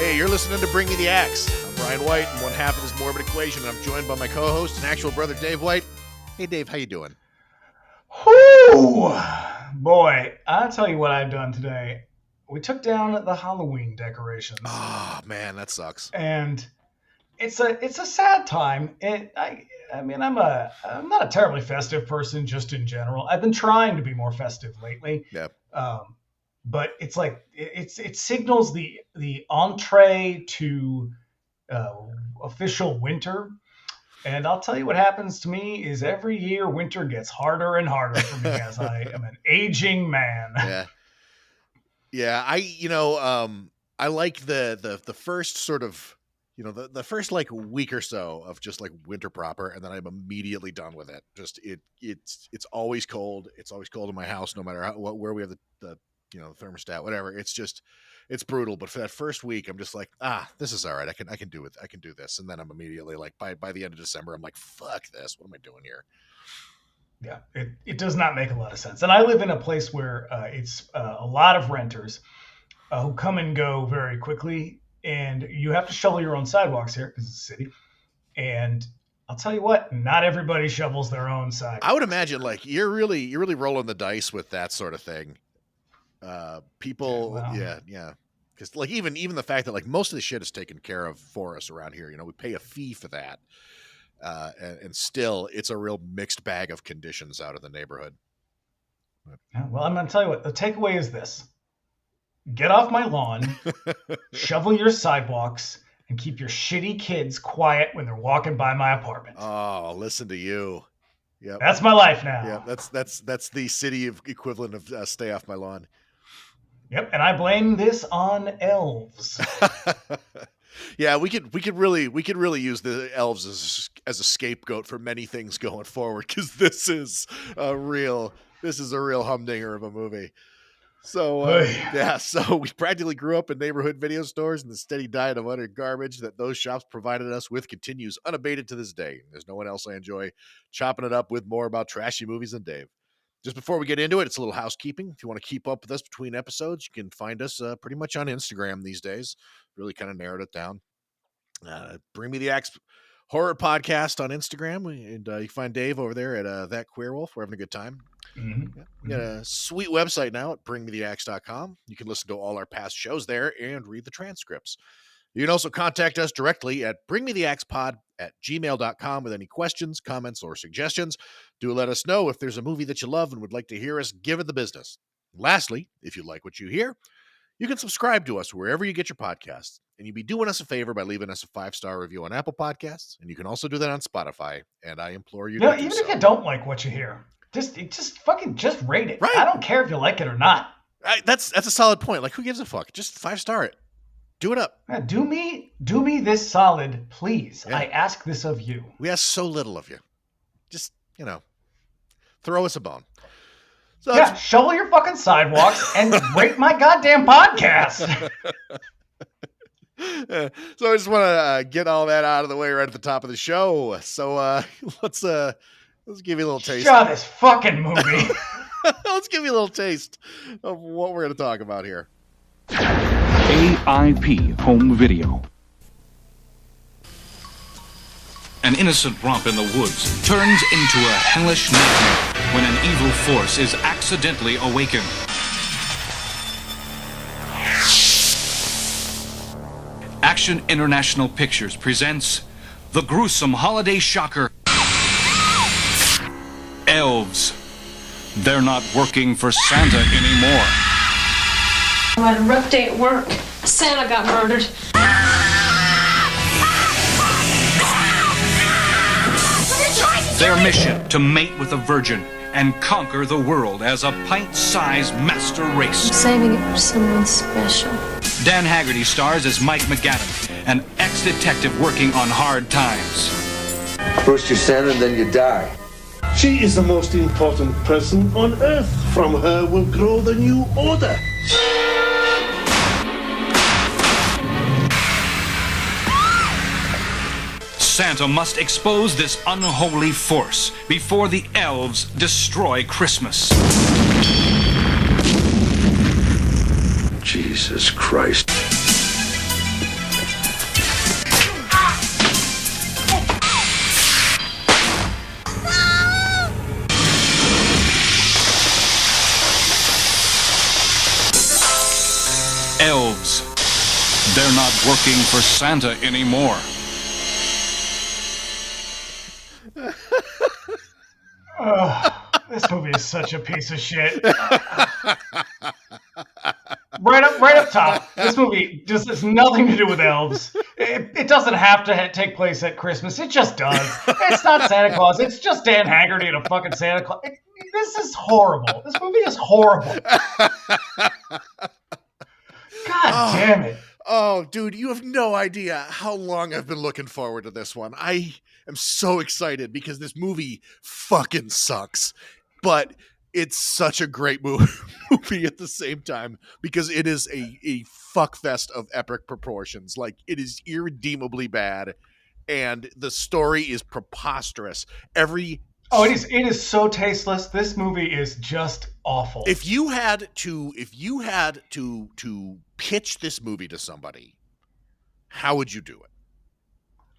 Hey, you're listening to Bring Me the Axe. I'm Brian White, and one half of this morbid equation, and I'm joined by my co-host and actual brother, Dave White. Hey, Dave, how you doing? Whoo! Boy, I'll tell you what I've done today. We took down the Halloween decorations. Oh, man, that sucks. And it's a sad time. I mean, I'm not a terribly festive person just in general. I've been trying to be more festive lately. Yeah. But it's like it signals the entree to official winter. And I'll tell you what happens to me is every year winter gets harder and harder for me as I am an aging man. Yeah. Yeah, I like the first sort of, the first like week or so of just like winter proper, and then I'm immediately done with it. Just it's always cold. It's always cold in my house, no matter where we have the thermostat, whatever. It's brutal. But for that first week, I'm just like, this is all right. I can do it. I can do this. And then I'm immediately like, by the end of December, I'm like, fuck this. What am I doing here? Yeah, it does not make a lot of sense. And I live in a place where it's a lot of renters who come and go very quickly. And you have to shovel your own sidewalks here because it's a city. And I'll tell you what, not everybody shovels their own sidewalks. I would imagine like you're really rolling the dice with that sort of thing. People, yeah. Because like even the fact that like most of the shit is taken care of for us around here, we pay a fee for that, and still it's a real mixed bag of conditions out in the neighborhood. Well, I'm going to tell you what the takeaway is: this: get off my lawn, shovel your sidewalks, and keep your shitty kids quiet when they're walking by my apartment. Oh, listen to you. Yeah, that's my life now. Yeah, that's the city equivalent of stay off my lawn. Yep, and I blame this on elves. Yeah, we could really use the elves as a scapegoat for many things going forward, because this is a real humdinger of a movie. So so we practically grew up in neighborhood video stores, and the steady diet of utter garbage that those shops provided us with continues unabated to this day. There's no one else I enjoy chopping it up with more about trashy movies than Dave. Just before we get into it, it's a little housekeeping. If you want to keep up with us between episodes, you can find us pretty much on Instagram these days. Really kind of narrowed it down. Bring Me the Axe Horror Podcast on Instagram, and you can find Dave over there at That Queer Wolf. We're having a good time. Mm-hmm. Yeah. We got a sweet website now at bringmetheaxe.com. You can listen to all our past shows there and read the transcripts. You can also contact us directly at bringmetheaxepod@gmail.com with any questions, comments, or suggestions. Do let us know if there's a movie that you love and would like to hear us give it the business. Lastly, if you like what you hear, you can subscribe to us wherever you get your podcasts. And you'd be doing us a favor by leaving us a 5-star review on Apple Podcasts. And you can also do that on Spotify. And I implore you to do even so. if you don't like what you hear, just rate it. Right. I don't care if you like it or not. That's a solid point. Like, who gives a fuck? Just 5-star it. Do it up. Yeah, do me this solid, please. Yeah. I ask this of you. We ask so little of you. Just, throw us a bone. So shovel your fucking sidewalks and rate my goddamn podcast. So I just want to get all that out of the way right at the top of the show. So let's give you a little taste. Shut this fucking movie. Let's give you a little taste of what we're going to talk about here. AIP Home Video. An innocent romp in the woods turns into a hellish nightmare when an evil force is accidentally awakened. Action International Pictures presents the gruesome holiday shocker, Elves. They're not working for Santa anymore. I had a rough day at work. Santa got murdered. Their mission to mate with a virgin and conquer the world as a pint-sized master race. I'm saving it for someone special. Dan Haggerty stars as Mike McGadden, an ex-detective working on hard times. First you send and then you die. She is the most important person on Earth. From her will grow the new order. Santa must expose this unholy force before the elves destroy Christmas. Jesus Christ. not working for Santa anymore. This movie is such a piece of shit. Right up top, this movie just has nothing to do with elves. It doesn't have to take place at Christmas. It just does. It's not Santa Claus. It's just Dan Haggerty and a fucking Santa Claus. This is horrible. This movie is horrible. God damn it. Oh, dude, you have no idea how long I've been looking forward to this one. I am so excited because this movie fucking sucks. But it's such a great movie at the same time because it is a fuckfest of epic proportions. Like, it is irredeemably bad, and the story is preposterous. It is so tasteless. This movie is just awful. If you had to pitch this movie to somebody, how would you do it?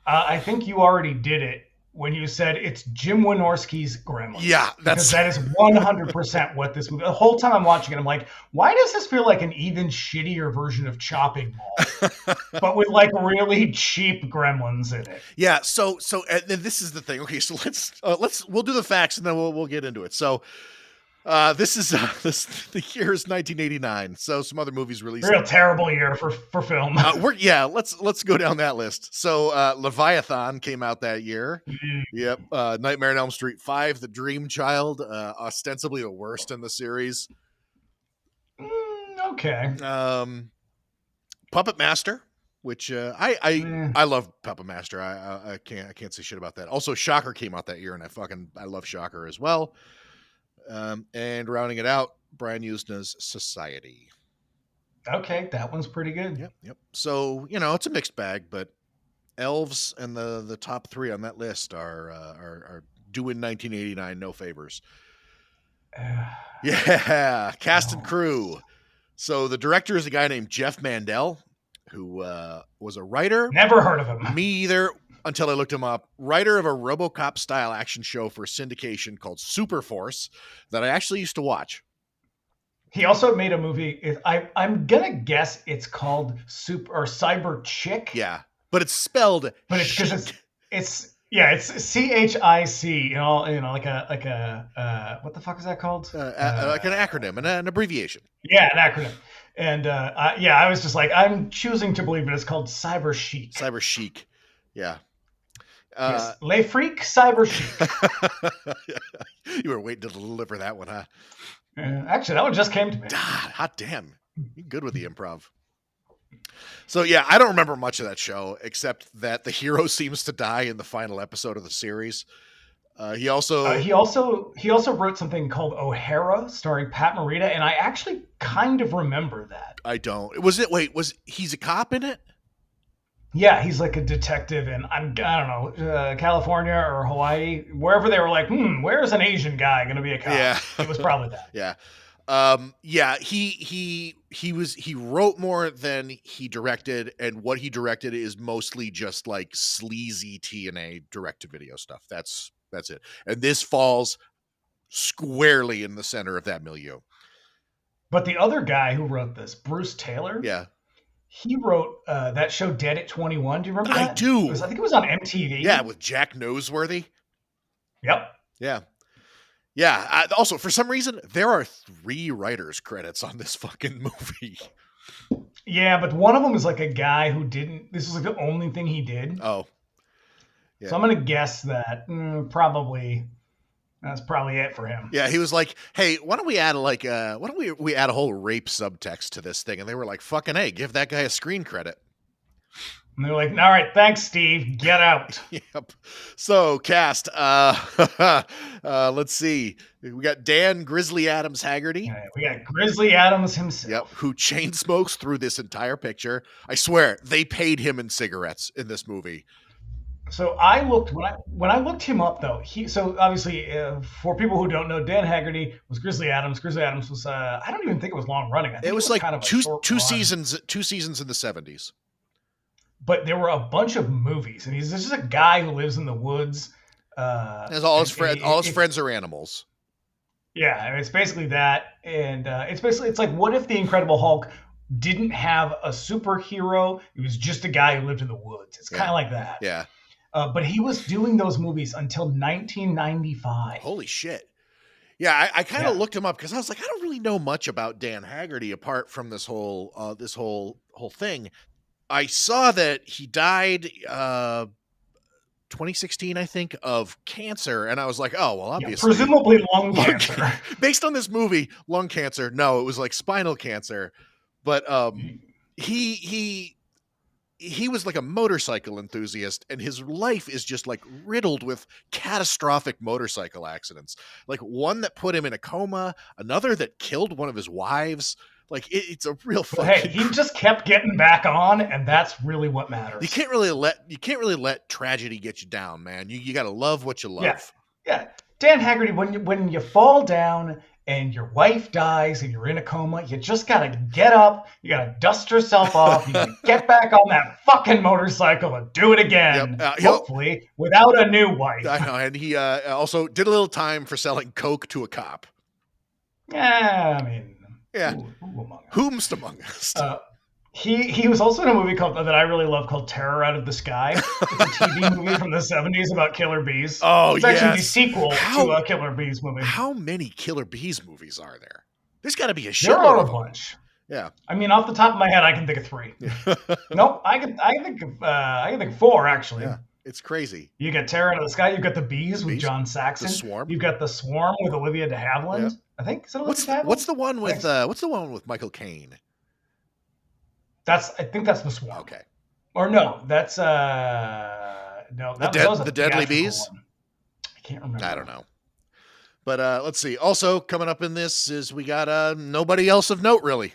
I think you already did it when you said it's Jim Wynorski's Gremlins. Yeah, that is 100% what this movie. The whole time I'm watching it, I'm like, why does this feel like an even shittier version of Chopping Mall, but with like really cheap gremlins in it? Yeah. So and this is the thing. Okay, so we'll do the facts and then we'll get into it. So the year is 1989. So some other movies released. Real terrible year for film. Let's go down that list. So Leviathan came out that year. Yep. Nightmare on Elm Street 5, The Dream Child, ostensibly the worst in the series. Okay. Puppet Master, which I love Puppet Master. I can't say shit about that. Also, Shocker came out that year, and I love Shocker as well. And rounding it out, Brian Usna's Society. Okay, that one's pretty good. Yep. So, it's a mixed bag, but Elves and the top three on that list are doing 1989 no favors. Yeah, cast and crew. So the director is a guy named Jeff Mandel, who was a writer. Never heard of him. Me either. Until I looked him up, writer of a RoboCop-style action show for syndication called Superforce that I actually used to watch. He also made a movie. I'm gonna guess it's called Cyber Chick. Yeah, but it's spelled. But it's because it's CHIC. Like a what the fuck is that called? Like an acronym and an abbreviation. Yeah, an acronym. And I was just like, I'm choosing to believe it. It's called Cyber Chic. Cyber Chic. Yeah. Yes. Les Freak Cyber Chic. You were waiting to deliver that one, huh? Actually, that one just came to me. Hot damn. You're good with the improv. So, yeah, I don't remember much of that show, except that the hero seems to die in the final episode of the series. He also wrote something called O'Hara, starring Pat Morita, and I actually kind of remember that. I don't. He's a cop in it? Yeah, he's like a detective in, I don't know, California or Hawaii, wherever they were like, where's an Asian guy going to be a cop? Yeah. It was probably that. Yeah. He wrote more than he directed, and what he directed is mostly just like sleazy TNA direct-to-video stuff. That's it. And this falls squarely in the center of that milieu. But the other guy who wrote this, Bruce Taylor. Yeah. He wrote that show Dead at 21. Do you remember that? I do. I think it was on MTV. Yeah, with Jack Noseworthy. Yep. Yeah. Yeah. Also, for some reason, there are 3 writers' credits on this fucking movie. Yeah, but one of them is like a guy who didn't. This is like the only thing he did. Oh. Yeah. So I'm going to guess that that's probably it for him. Yeah, he was like, "Hey, why don't we add we add a whole rape subtext to this thing?" And they were like, "Fucking A, give that guy a screen credit." And they're like, "All right, thanks, Steve. Get out." Yep. So cast. Let's see. We got Dan Grizzly Adams Haggerty. We got Grizzly Adams himself. Yep. Who chain smokes through this entire picture. I swear they paid him in cigarettes in this movie. So I looked when I looked him up though. So obviously for people who don't know, Dan Haggerty was Grizzly Adams. Grizzly Adams was I don't even think it was long running. I think it was like kind of two seasons in the 70s. But there were a bunch of movies, and he's just a guy who lives in the woods. All his friends are animals. Yeah, I mean, it's basically that, and it's like, what if the Incredible Hulk didn't have a superhero. He was just a guy who lived in the woods. It's kind of like that. Yeah. But he was doing those movies until 1995. Holy shit. Yeah, I kind of looked him up because I was like, I don't really know much about Dan Haggerty apart from this whole thing. I saw that he died 2016, I think, of cancer, and I was like, oh, well, obviously. Presumably lung cancer. Based on this movie, lung cancer. No, it was like spinal cancer. But he was like a motorcycle enthusiast, and his life is just like riddled with catastrophic motorcycle accidents. Like one that put him in a coma, another that killed one of his wives. Like it's a real fucking. Hey, he just kept getting back on, and that's really what matters. You can't really let tragedy get you down, man. You got to love what you love. Yeah. Dan Haggerty, when you fall down and your wife dies and you're in a coma, you just gotta get up. You gotta dust yourself off. You gotta get back on that fucking motorcycle and do it again. Yep. Hopefully, without a new wife. I know, and he also did a little time for selling coke to a cop. Yeah, I mean. Yeah. Whomst among us. He was also in a movie that I really love called Terror Out of the Sky. It's a TV movie from the 70s about killer bees. Oh, it's actually the sequel to a Killer Bees movie. How many Killer Bees movies are there? There's got to be a shitload. There are a bunch. Yeah. I mean, off the top of my head, I can think of 3. Nope, I can think of 4 actually. Yeah. It's crazy. You got Terror Out of the Sky. You got The Bees with John Saxon. The Swarm. You've got The Swarm with Olivia de Havilland. Yeah. I think. Is it Olivia de Havilland? What's the one with Michael Caine? I think that's The Swarm. Okay. Or no, that's no. That was the Deadly Bees. One. I can't remember. I don't know. But let's see. Also coming up in this is we got nobody else of note really.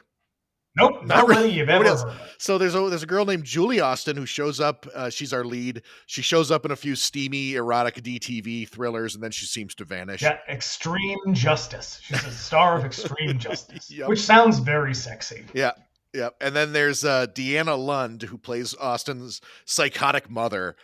Nope, not really. You've ever heard. So there's a girl named Julie Austin who shows up. She's our lead. She shows up in a few steamy erotic DTV thrillers, and then she seems to vanish. Yeah, Extreme Justice. She's a star of Extreme Justice, Yep. which sounds very sexy. Yeah. Yeah, and then there's Deanna Lund, who plays Austin's psychotic mother.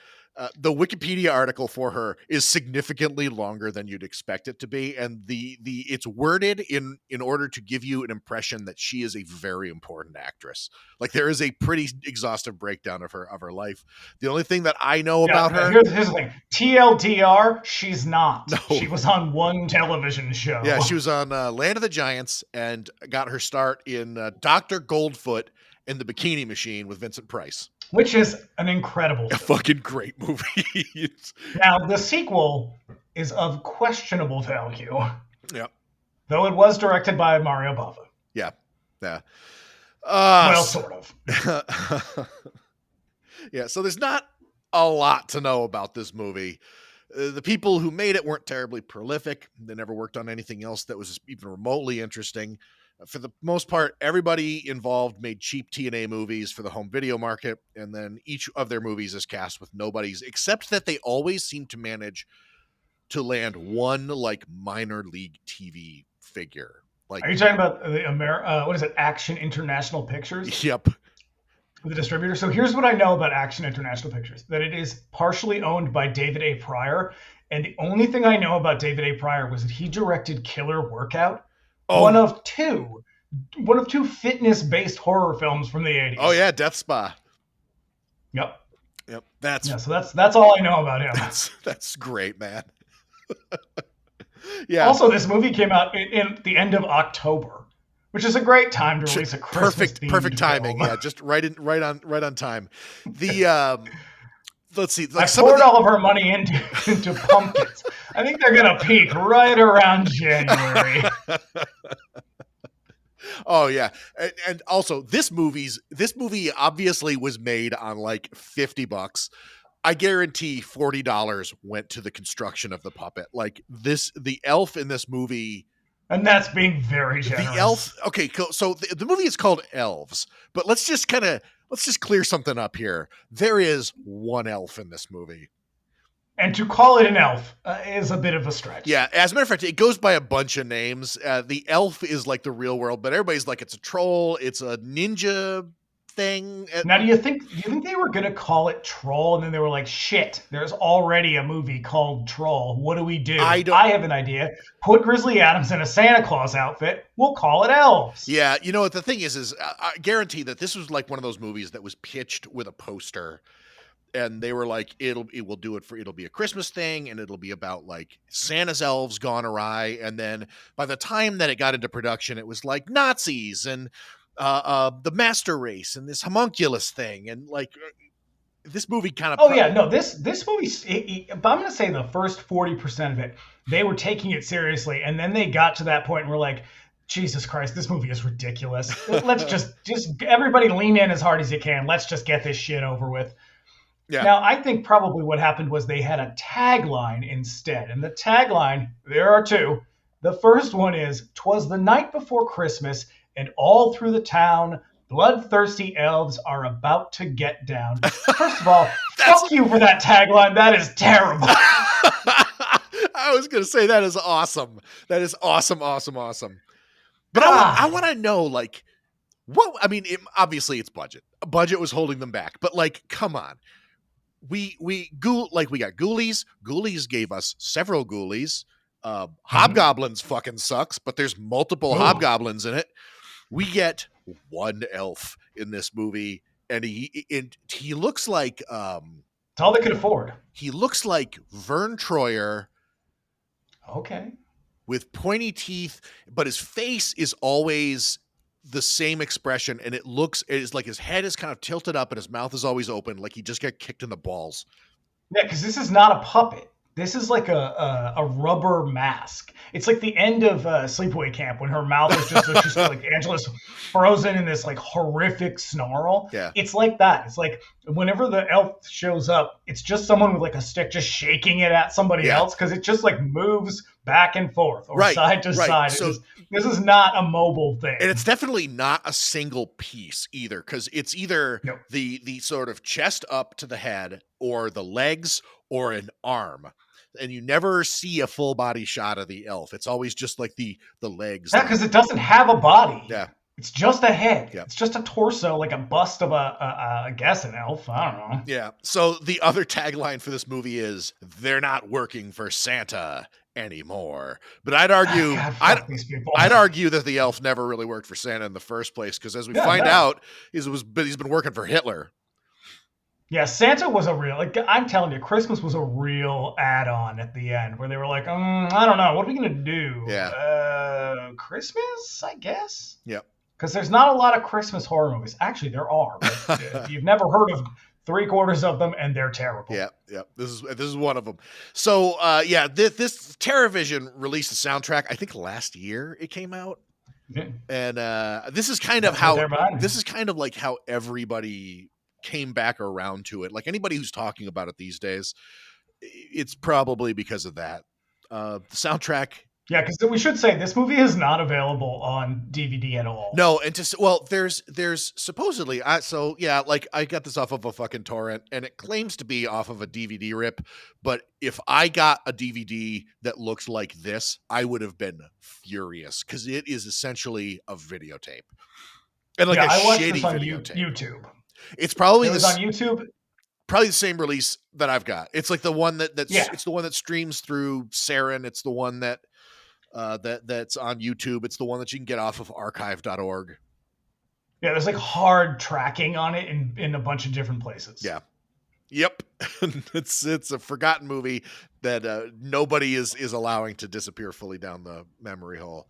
The Wikipedia article for her is significantly longer than you'd expect it to be, and it's worded in order to give you an impression that she is a very important actress. Like there is a pretty exhaustive breakdown of her life. The only thing that I know about her, here's the thing: TLDR, she's not. No. She was on one television show. Yeah, she was on Land of the Giants and got her start in Dr. Goldfoot and the Bikini Machine with Vincent Price. Which is an incredible film. A fucking great movie. Now, the sequel is of questionable value. Yeah. Though it was directed by Mario Bava. Yeah. Yeah. Well, sort of. Yeah, so there's not a lot to know about this movie. The people who made it weren't terribly prolific. They never worked on anything else that was even remotely interesting. For the most part, everybody involved made cheap TNA movies for the home video market, and then each of their movies is cast with nobodies, except that they always seem to manage to land one like minor league TV figure. Like, are you talking about the what is it? Action International Pictures? Yep. The distributor. So here's what I know about Action International Pictures: that it is partially owned by David A. Pryor, and the only thing I know about David A. Pryor was that he directed Killer Workout. Oh. One of two fitness-based horror films from the 80s. Oh yeah, Death Spa. Yep. So that's all I know about him. That's great, man. Yeah. Also, this movie came out in the end of October, which is a great time to release a Christmas perfect timing. Film. Yeah, just right on time. The let's see. Like I poured all of her money into pumpkins. I think they're gonna peak right around January. Oh yeah, and also this movie obviously was made on like $50. I guarantee $40 went to the construction of the puppet. Like the elf in this movie. And that's being very generous. The elf. Okay, so the movie is called Elves, but let's just clear something up here. There is one elf in this movie. And to call it an elf is a bit of a stretch. Yeah, as a matter of fact, it goes by a bunch of names. The elf is like the real world, but everybody's like, it's a troll, it's a ninja thing. Now, do you think they were gonna call it Troll, and then they were like, "Shit, there's already a movie called Troll. What do we do?" I have an idea. Put Grizzly Adams in a Santa Claus outfit. We'll call it Elves. Yeah, you know what the thing is I guarantee that this was like one of those movies that was pitched with a poster, and they were like, it'll be a Christmas thing, and it'll be about like Santa's elves gone awry, and then by the time that it got into production, it was like Nazis and the master race and this homunculus thing, and like this movie kind of. Oh yeah, no, this movie. But I'm gonna say the first 40% of it, they were taking it seriously, and then they got to that point and were like, Jesus Christ, this movie is ridiculous. Let's just everybody lean in as hard as you can. Let's just get this shit over with. Yeah. Now, I think probably what happened was they had a tagline instead. And the tagline, there are two. The first one is, "'Twas the night before Christmas, and all through the town, bloodthirsty elves are about to get down." First of all, fuck you for that tagline. That is terrible. I was going to say that is awesome. That is awesome. But I want to know, like, what, I mean, obviously it's budget. Budget was holding them back. But, like, come on. We got Ghoulies. Ghoulies gave us several Ghoulies. Hobgoblins fucking sucks, but there's multiple Hobgoblins in it. We get one elf in this movie, and he looks like it's all they could afford. He looks like Vern Troyer. Okay. With pointy teeth, but his face is always the same expression, and it is like his head is kind of tilted up and his mouth is always open, like he just got kicked in the balls. Yeah, because this is not a puppet. This is like a rubber mask. It's like the end of Sleepaway Camp when her mouth is just she's like Angela's frozen in this like horrific snarl. Yeah. It's like that. It's like whenever the elf shows up, it's just someone with like a stick just shaking it at somebody else because it just like moves back and forth or side to side. So this is not a mobile thing. And it's definitely not a single piece either, because it's either the sort of chest up to the head or the legs or an arm. And you never see a full body shot of the elf. It's always just like the legs. Yeah, because it doesn't have a body. Yeah. It's just a head. Yeah. It's just a torso, like a bust of I guess an elf. I don't know. Yeah. So the other tagline for this movie is, "They're not working for Santa anymore." But I'd argue, I'd argue that the elf never really worked for Santa in the first place, because as we find out, he's been working for Hitler. Yeah, Santa was a real, like, I'm telling you, Christmas was a real add-on at the end where they were like, I don't know, what are we going to do? Yeah. Christmas, I guess? Yep. Because there's not a lot of Christmas horror movies. Actually, there are, but you've never heard of 3/4 of them, and they're terrible. Yeah. This is one of them. So, this TerrorVision released a soundtrack, I think last year it came out. Yeah. And this is kind of like how everybody came back around to it. Like anybody who's talking about it these days, it's probably because of that. The soundtrack. Yeah, because we should say this movie is not available on DVD at all. No, and there's supposedly I got this off of a fucking torrent, and it claims to be off of a DVD rip. But if I got a DVD that looks like this, I would have been furious, because it is essentially a videotape, and like I watched shitty this on videotape. YouTube. It's probably on YouTube. Probably the same release that I've got. It's like the one it's the one that streams through Sarin. It's the one that's on YouTube. It's the one that you can get off of archive.org. Yeah, there's like hard tracking on it in a bunch of different places. Yeah. Yep. It's a forgotten movie that nobody is allowing to disappear fully down the memory hole.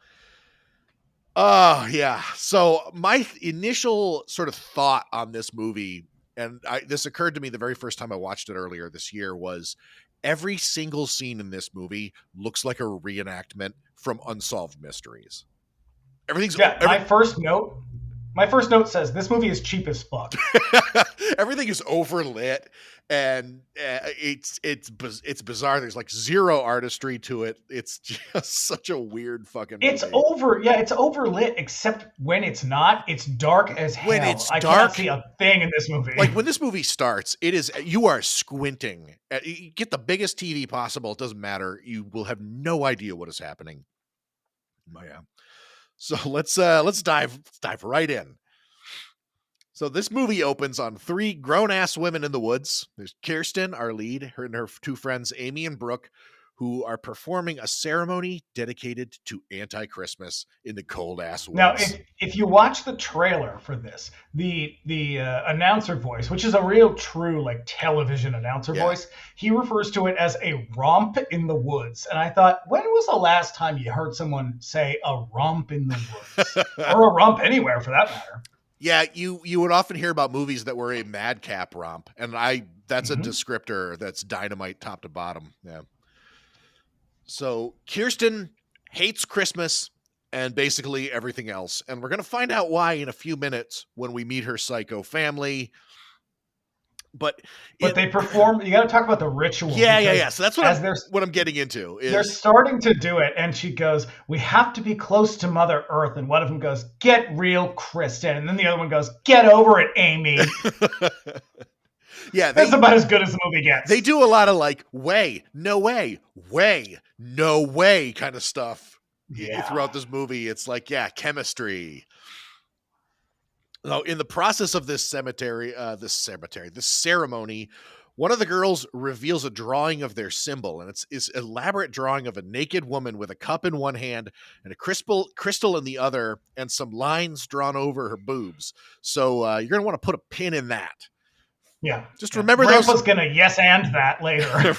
Oh, yeah. So my initial sort of thought on this movie, and this occurred to me the very first time I watched it earlier this year, was every single scene in this movie looks like a reenactment from Unsolved Mysteries. My first note says this movie is cheap as fuck. Everything is overlit, and it's bizarre. There's like zero artistry to it. It's just such a weird fucking movie. It's overlit, except when it's not. It's dark as hell. When it's dark, cannot see a thing in this movie. Like when this movie starts, you are squinting. You get the biggest TV possible. It doesn't matter. You will have no idea what is happening. Oh, yeah. So let's dive right in. So this movie opens on 3 grown-ass women in the woods. There's Kirsten, our lead, her and her 2 friends, Amy and Brooke, who are performing a ceremony dedicated to anti-Christmas in the cold-ass woods. Now, if you watch the trailer for this, the announcer voice, which is a real true like television announcer voice, he refers to it as a romp in the woods. And I thought, when was the last time you heard someone say a romp in the woods? Or a romp anywhere, for that matter. Yeah, you would often hear about movies that were a madcap romp, and that's a descriptor that's dynamite top to bottom. Yeah. So Kirsten hates Christmas and basically everything else, and we're going to find out why in a few minutes when we meet her psycho family. But they perform. You got to talk about the ritual. Yeah. So that's what I'm getting into. They're starting to do it, and she goes, "We have to be close to Mother Earth." And one of them goes, "Get real, Kristen." And then the other one goes, "Get over it, Amy." Yeah, that's about as good as the movie gets. They do a lot of like way, no way, no way kind of stuff. Yeah. Throughout this movie, it's like chemistry. Now, in the process of this ceremony, one of the girls reveals a drawing of their symbol, and it's an elaborate drawing of a naked woman with a cup in one hand and a crystal in the other, and some lines drawn over her boobs. So you're going to want to put a pin in that. Yeah. Just remember Grandpa's going to yes and that later.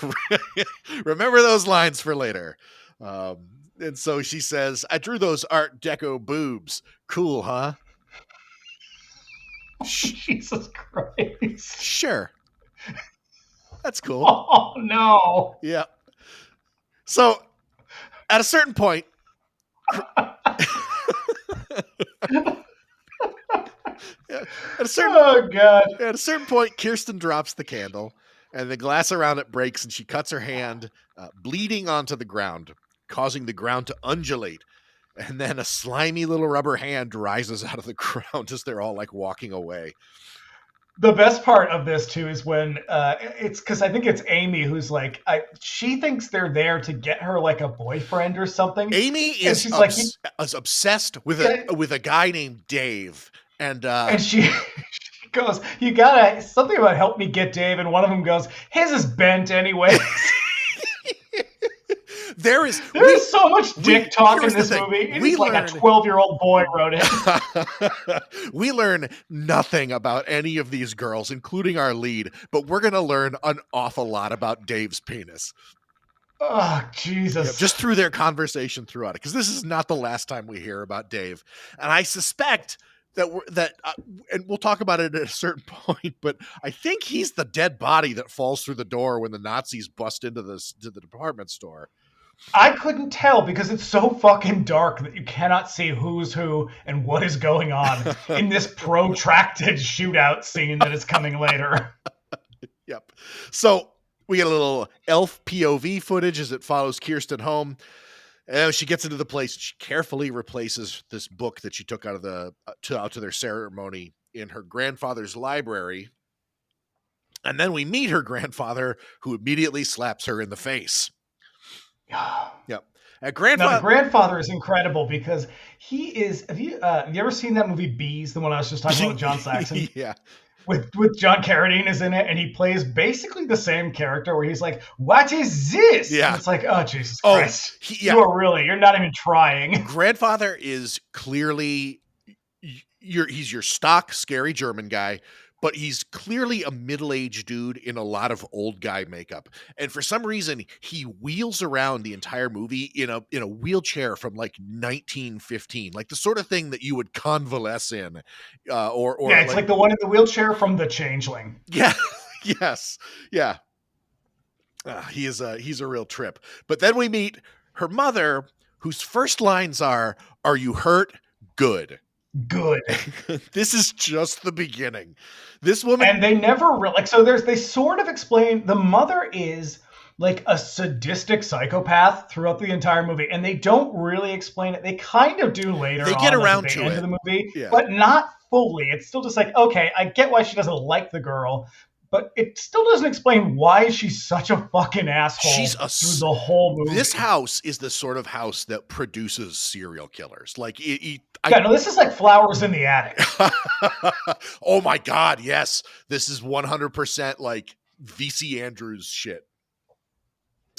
Remember those lines for later. And so she says, "I drew those Art Deco boobs. Cool, huh?" Jesus Christ. Sure. That's cool. Oh, no. Yeah. So, at a certain point... At a certain point, Kirsten drops the candle, and the glass around it breaks, and she cuts her hand, bleeding onto the ground, causing the ground to undulate. And then a slimy little rubber hand rises out of the ground as they're all like walking away. The best part of this too is when it's because I think it's Amy who's like, she thinks they're there to get her like a boyfriend or something. Amy is obsessed with a guy named Dave, and she goes, "You gotta something about help me get Dave," and one of them goes, "His is bent anyway." There is so much dick talk in this movie. It's like a 12-year-old boy wrote it. We learn nothing about any of these girls, including our lead, but we're going to learn an awful lot about Dave's penis. Oh, Jesus. Yeah, just through their conversation throughout it, because this is not the last time we hear about Dave. And I suspect and we'll talk about it at a certain point, but I think he's the dead body that falls through the door when the Nazis bust into the department store. I couldn't tell because it's so fucking dark that you cannot see who's who and what is going on in this protracted shootout scene that is coming later. Yep. So we get a little elf POV footage as it follows Kirsten home. As she gets into the place, she carefully replaces this book that she took out of out to their ceremony in her grandfather's library. And then we meet her grandfather, who immediately slaps her in the face. Yep. Now, the grandfather is incredible because he is. Have you ever seen that movie Bees, the one I was just talking about with John Saxon? Yeah. With John Carradine is in it, and he plays basically the same character where he's like, "What is this?" Yeah. And it's like, oh, Jesus Christ. You're not even trying. Grandfather is clearly, he's your stock scary German guy, but he's clearly a middle-aged dude in a lot of old guy makeup. And for some reason, he wheels around the entire movie in a wheelchair from like 1915, like the sort of thing that you would convalesce in. It's like the one in the wheelchair from The Changeling. Yeah. Yes. Yeah. He's a real trip. But then we meet her mother, whose first lines are you hurt? Good. This is just the beginning. This woman, and they never they sort of explain the mother is like a sadistic psychopath throughout the entire movie, and they don't really explain it. They kind of do later. They get around to it of the movie, but not fully. It's still just like, okay, I get why she doesn't like the girl, but it still doesn't explain why she's such a fucking asshole through the whole movie. This house is the sort of house that produces serial killers. Like, this is like Flowers in the Attic. Oh my God, yes. This is 100% like VC Andrews shit.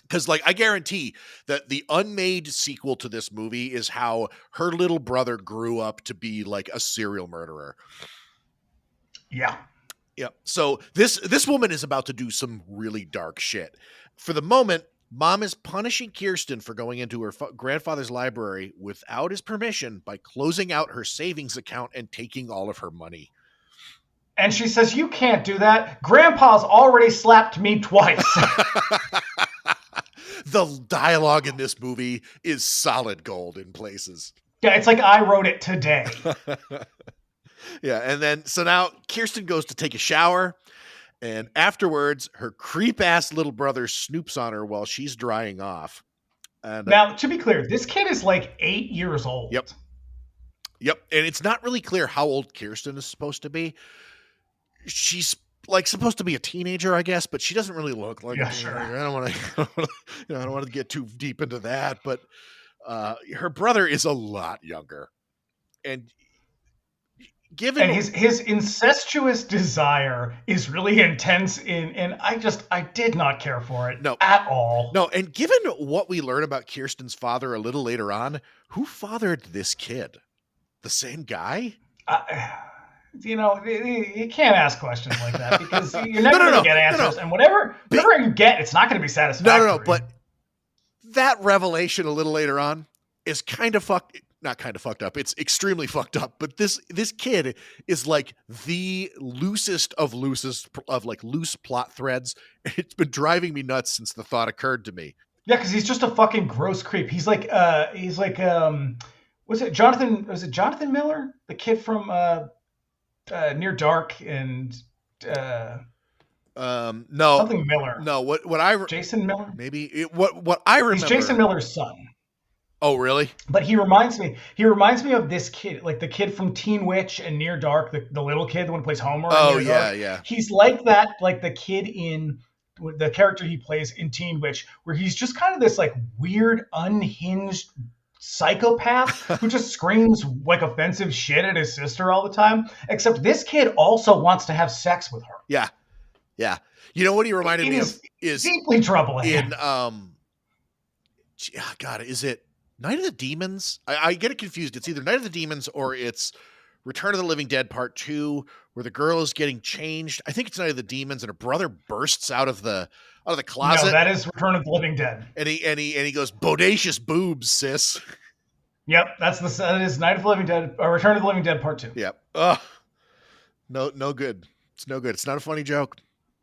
Because, like, I guarantee that the unmade sequel to this movie is how her little brother grew up to be like a serial murderer. Yeah. Yeah. So this woman is about to do some really dark shit. For the moment, Mom is punishing Kirsten for going into her grandfather's library without his permission by closing out her savings account and taking all of her money. And she says, "You can't do that. Grandpa's already slapped me twice." The dialogue in this movie is solid gold in places. Yeah, it's like I wrote it today. Yeah, and then so now Kirsten goes to take a shower, and afterwards her creep-ass little brother snoops on her while she's drying off. And now, to be clear, this kid is like 8 years old. Yep, and it's not really clear how old Kirsten is supposed to be. She's like supposed to be a teenager, I guess, but she doesn't really look like a teenager. I don't want to, I don't want to get too deep into that. But her brother is a lot younger, and given his incestuous desire is really intense. And I did not care for it at all. No, and given what we learn about Kirsten's father a little later on, who fathered this kid? The same guy? You can't ask questions like that because you're never going to get answers. And whatever you get, it's not going to be satisfactory. No. But that revelation a little later on is not kind of fucked up. It's extremely fucked up. But this kid is like the loosest of loose plot threads. It's been driving me nuts since the thought occurred to me. Yeah, because he's just a fucking gross creep. He's like was it Jonathan Miller? The kid from Near Dark and no, something Miller. No, Jason Miller? Maybe what I remember. He's Jason Miller's son. Oh, really? But he reminds me of this kid, like the kid from Teen Witch and Near Dark, the little kid, the one who plays Homer. Oh, Near Dark. yeah. He's like that, like the kid in the character he plays in Teen Witch, where he's just kind of this like weird, unhinged psychopath who just screams like offensive shit at his sister all the time. Except this kid also wants to have sex with her. Yeah. You know what he reminded me of is deeply troubling. In God, is it Night of the Demons? I get it confused. It's either Night of the Demons or it's Return of the Living Dead Part 2, where the girl is getting changed. I think it's Night of the Demons, and her brother bursts out of the closet. No, that is Return of the Living Dead. And he goes, "Bodacious boobs, sis." Yep, that is Night of the Living Dead, or Return of the Living Dead Part 2. Yep. No good. It's no good. It's not a funny joke.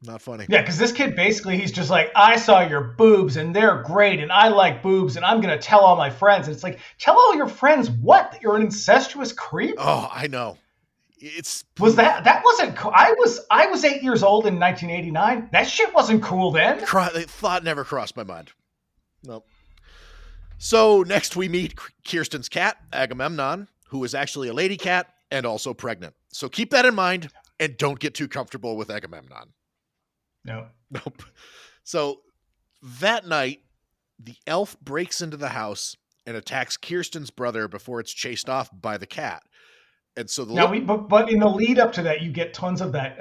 Not funny. Yeah, because this kid basically, he's just like, "I saw your boobs and they're great and I like boobs and I'm going to tell all my friends." And it's like, tell all your friends what? That you're an incestuous creep? Oh, I know. That wasn't cool. I was 8 years old in 1989. That shit wasn't cool then. The thought never crossed my mind. Nope. So next we meet Kirsten's cat, Agamemnon, who is actually a lady cat and also pregnant. So keep that in mind and don't get too comfortable with Agamemnon. Nope. So that night, the elf breaks into the house and attacks Kirsten's brother before it's chased off by the cat. And so but in the lead up to that, you get tons of that,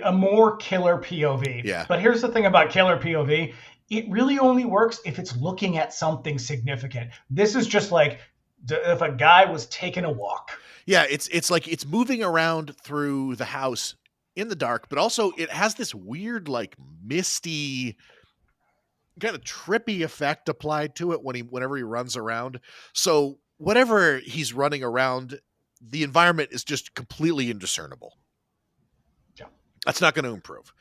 a more killer POV. Yeah. But here's the thing about killer POV. It really only works if it's looking at something significant. This is just like if a guy was taking a walk. Yeah, it's like it's moving around through the house in the dark, but also it has this weird, like, misty, kind of trippy effect applied to it whenever he runs around. So whatever he's running around, the environment is just completely indiscernible. Yeah. That's not going to improve.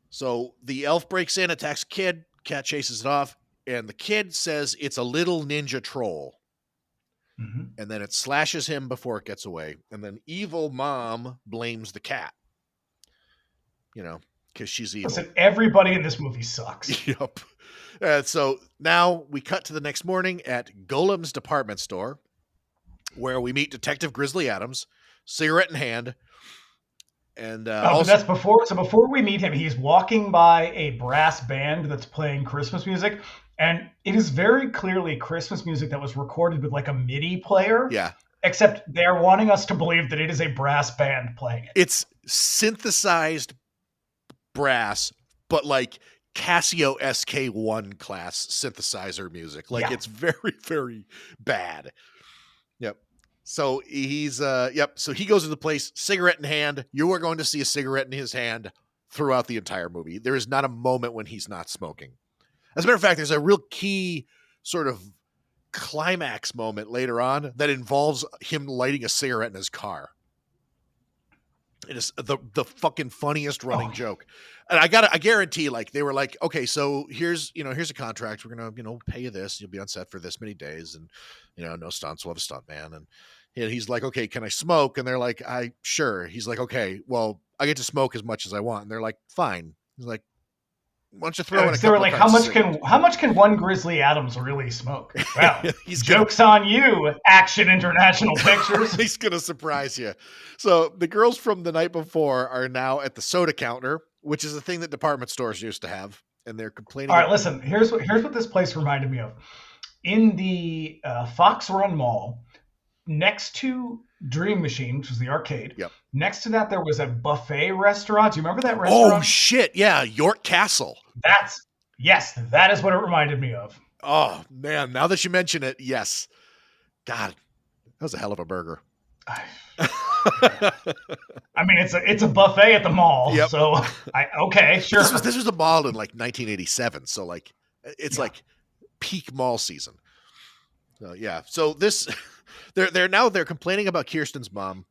So the elf breaks in, attacks kid, cat chases it off, and the kid says it's a little ninja troll. Mm-hmm. And then it slashes him before it gets away. And then evil mom blames the cat. Because she's evil. Listen, everybody in this movie sucks. Yep. So now we cut to the next morning at Golem's department store, where we meet Detective Grizzly Adams, cigarette in hand. And But also, that's before. So before we meet him, he's walking by a brass band that's playing Christmas music, and it is very clearly Christmas music that was recorded with like a MIDI player. yeah, Except they're wanting us to believe that it is a brass band playing it. it's synthesized brass, but like Casio SK1 class synthesizer music. Like it's very, very bad. Yep. So he's so he goes to the place, cigarette in hand. You are going to see a cigarette in his hand throughout the entire movie. There is not a moment when he's not smoking. As a matter of fact, there's a real key sort of climax moment later on that involves him lighting a cigarette in his car. It is the fucking funniest running joke. And I guarantee, like, they were like, okay, so here's a contract. We're gonna, pay you this. You'll be on set for this many days, and no stunts. We'll have a stunt man. And he's like, okay, can I smoke? And they're like, sure. He's like, okay, well, I get to smoke as much as I want. And they're like, fine. He's like, why don't you throw in a couple? They were like, how much can one Grizzly Adams really smoke? Well, joke's on you, Action International Pictures. He's gonna surprise you. So the girls from the night before are now at the soda counter, which is a thing that department stores used to have, and they're complaining. All right, listen. Here's what this place reminded me of. In the Fox Run Mall, next to Dream Machine, which was the arcade. Yep. Next to that, there was a buffet restaurant. Do you remember that restaurant? Oh shit! Yeah, York Castle. That is what it reminded me of. Oh man, now that you mention it, yes. God, that was a hell of a burger. I mean, it's a buffet at the mall. Yep. So okay, sure. This was a mall in like 1987, so like it's like peak mall season. So yeah, so this they're complaining about Kirsten's mom,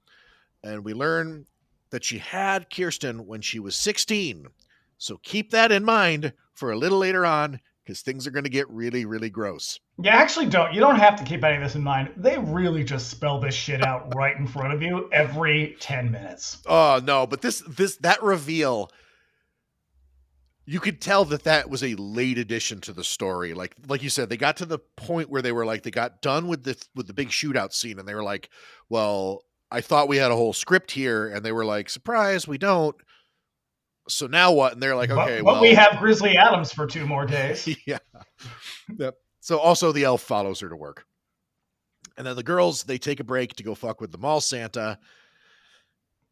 and we learn that she had Kirsten when she was 16. So keep that in mind for a little later on, because things are going to get really, really gross. You actually don't. You don't have to keep any of this in mind. They really just spell this shit out right in front of you every 10 minutes. Oh no, but that reveal, you could tell that was a late addition to the story. Like you said, they got to the point where they were like, they got done with the big shootout scene, and they were like, well, I thought we had a whole script here, and they were like, surprise, we don't. So now what? And they're like, okay, but we have Grizzly Adams for 2 more days. Yeah. Yep. So also the elf follows her to work. And then the girls, they take a break to go fuck with the mall Santa.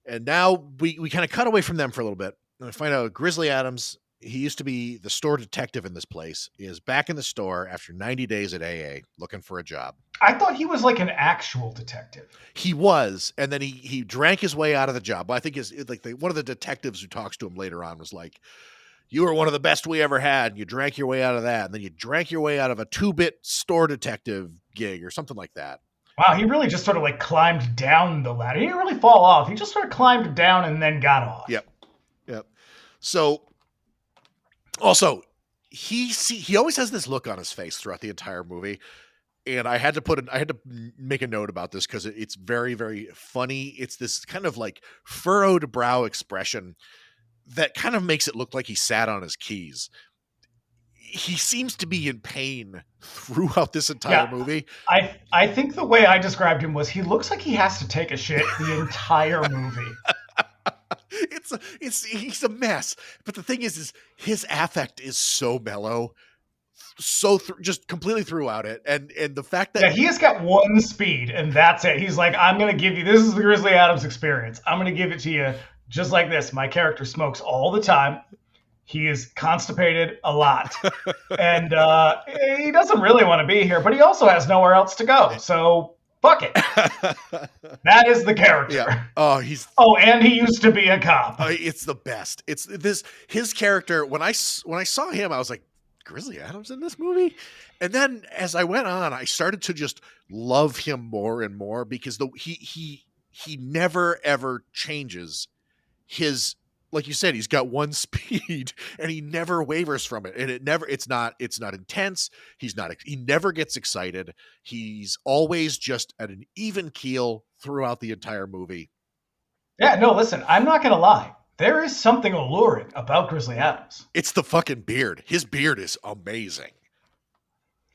And now we kind of cut away from them for a little bit. And I find out Grizzly Adams, he used to be the store detective in this place, is back in the store after 90 days at AA looking for a job. I thought he was like an actual detective. He was, and then he drank his way out of the job. I think one of the detectives who talks to him later on was like, you were one of the best we ever had, and you drank your way out of that, and then you drank your way out of a 2-bit store detective gig or something like that. Wow, he really just sort of like climbed down the ladder. He didn't really fall off. He just sort of climbed down and then got off. Yep. So also, he always has this look on his face throughout the entire movie. And I had to make a note about this because it's very, very funny. It's this kind of like furrowed brow expression that kind of makes it look like he sat on his keys. He seems to be in pain throughout this entire movie. I think the way I described him was he looks like he has to take a shit the entire movie. He's a mess. But the thing is his affect is so mellow. Just completely throughout it, and the fact that he has got one speed, and that's it. He's like, I'm gonna give you, this is the Grizzly Adams experience. I'm gonna give it to you just like this. My character smokes all the time. He is constipated a lot, and he doesn't really want to be here, but he also has nowhere else to go. So fuck it. That is the character. Yeah. And he used to be a cop. It's the best. It's his character. When I saw him, I was like, Grizzly Adams in this movie? And then as I went on, I started to just love him more and more because he never ever changes his, like you said, he's got one speed and he never wavers from it. And it's not intense. He never gets excited. He's always just at an even keel throughout the entire movie. Yeah, no, listen, I'm not going to lie. There is something alluring about Grizzly Adams. It's the fucking beard. His beard is amazing.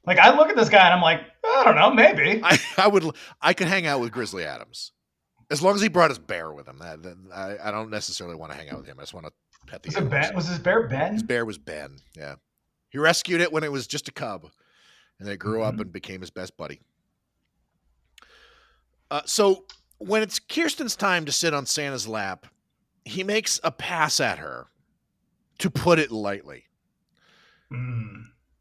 Like, I look at this guy and I'm like, I don't know, maybe. I could hang out with Grizzly Adams. As long as he brought his bear with him, I don't necessarily want to hang out with him. I just want to pet the animals. Was his bear Ben? His bear was Ben. Yeah, he rescued it when it was just a cub, and then it grew up and became his best buddy. So when it's Kirsten's time to sit on Santa's lap, he makes a pass at her, to put it lightly.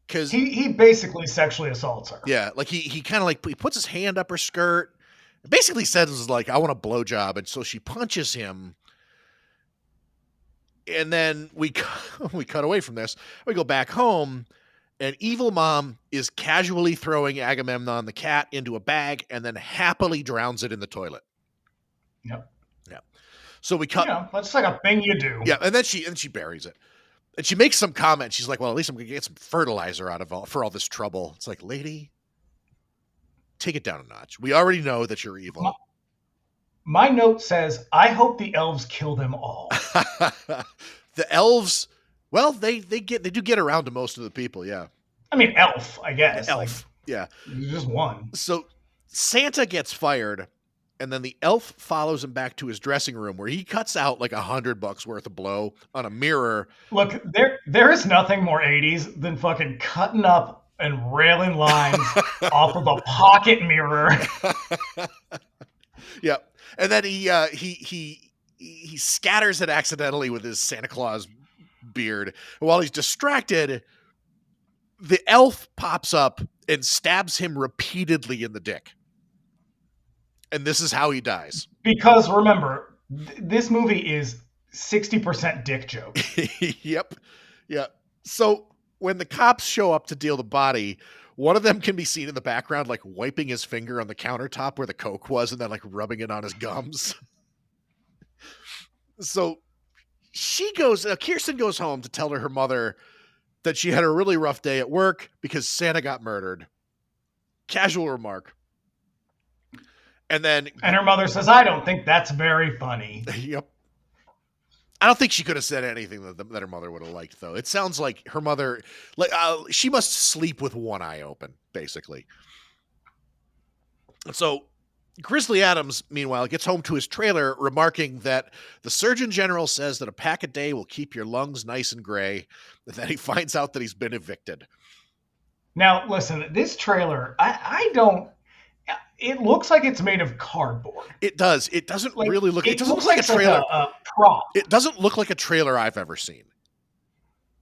Because he basically sexually assaults her. Yeah, like he kind of like he puts his hand up her skirt, basically says like, "I want a blowjob," and so she punches him. And then we cut away from this. We go back home, and evil mom is casually throwing Agamemnon the cat into a bag and then happily drowns it in the toilet. Yep. Yeah. So we cut. Yeah, that's like a thing you do. Yeah, and then she buries it. And she makes some comment. She's like, "Well, at least I'm going to get some fertilizer out of for all this trouble." It's like, lady, take it down a notch. We already know that you're evil. My note says, I hope the elves kill them all. The elves, well, they do get around to most of the people, yeah. I mean, elf, I guess. Elf, yeah. Just one. So Santa gets fired, and then the elf follows him back to his dressing room where he cuts out like $100 worth of blow on a mirror. Look, there is nothing more 80s than fucking cutting up and railing lines off of a pocket mirror. Yeah. And then he scatters it accidentally with his Santa Claus beard. And while he's distracted, the elf pops up and stabs him repeatedly in the dick. And this is how he dies. Because remember, this movie is 60% dick joke. Yep. Yeah. So when the cops show up to deal the body, one of them can be seen in the background, like wiping his finger on the countertop where the coke was and then like rubbing it on his gums. So Kirsten goes home to tell her mother that she had a really rough day at work because Santa got murdered. Casual remark. And her mother says, I don't think that's very funny. Yep. I don't think she could have said anything that her mother would have liked, though. It sounds like her mother, she must sleep with one eye open, basically. So Grizzly Adams, meanwhile, gets home to his trailer, remarking that the Surgeon General says that a pack a day will keep your lungs nice and gray, and then he finds out that he's been evicted. Now, listen, this trailer, I don't... It looks like it's made of cardboard. It does. It doesn't really look... It doesn't look like a trailer. A prop. It doesn't look like a trailer I've ever seen.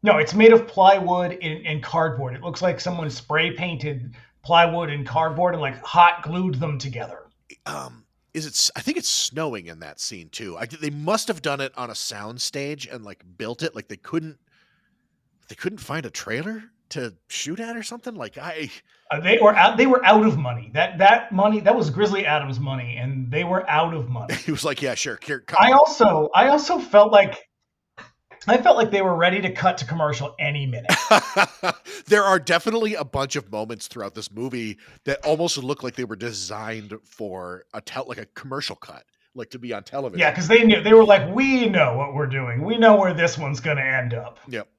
No, it's made of plywood and cardboard. It looks like someone spray painted plywood and cardboard and like hot glued them together. I think it's snowing in that scene too. They must have done it on a sound stage and like built it. Like they couldn't find a trailer to shoot at or something. Like they were out of money. That money, that was Grizzly Adams money, and they were out of money. He was like, yeah, sure. Here, I also felt like they were ready to cut to commercial any minute. There are definitely a bunch of moments throughout this movie that almost look like they were designed for a commercial cut, like to be on television. Yeah, because they were like, we know what we're doing. We know where this one's going to end up. Yep.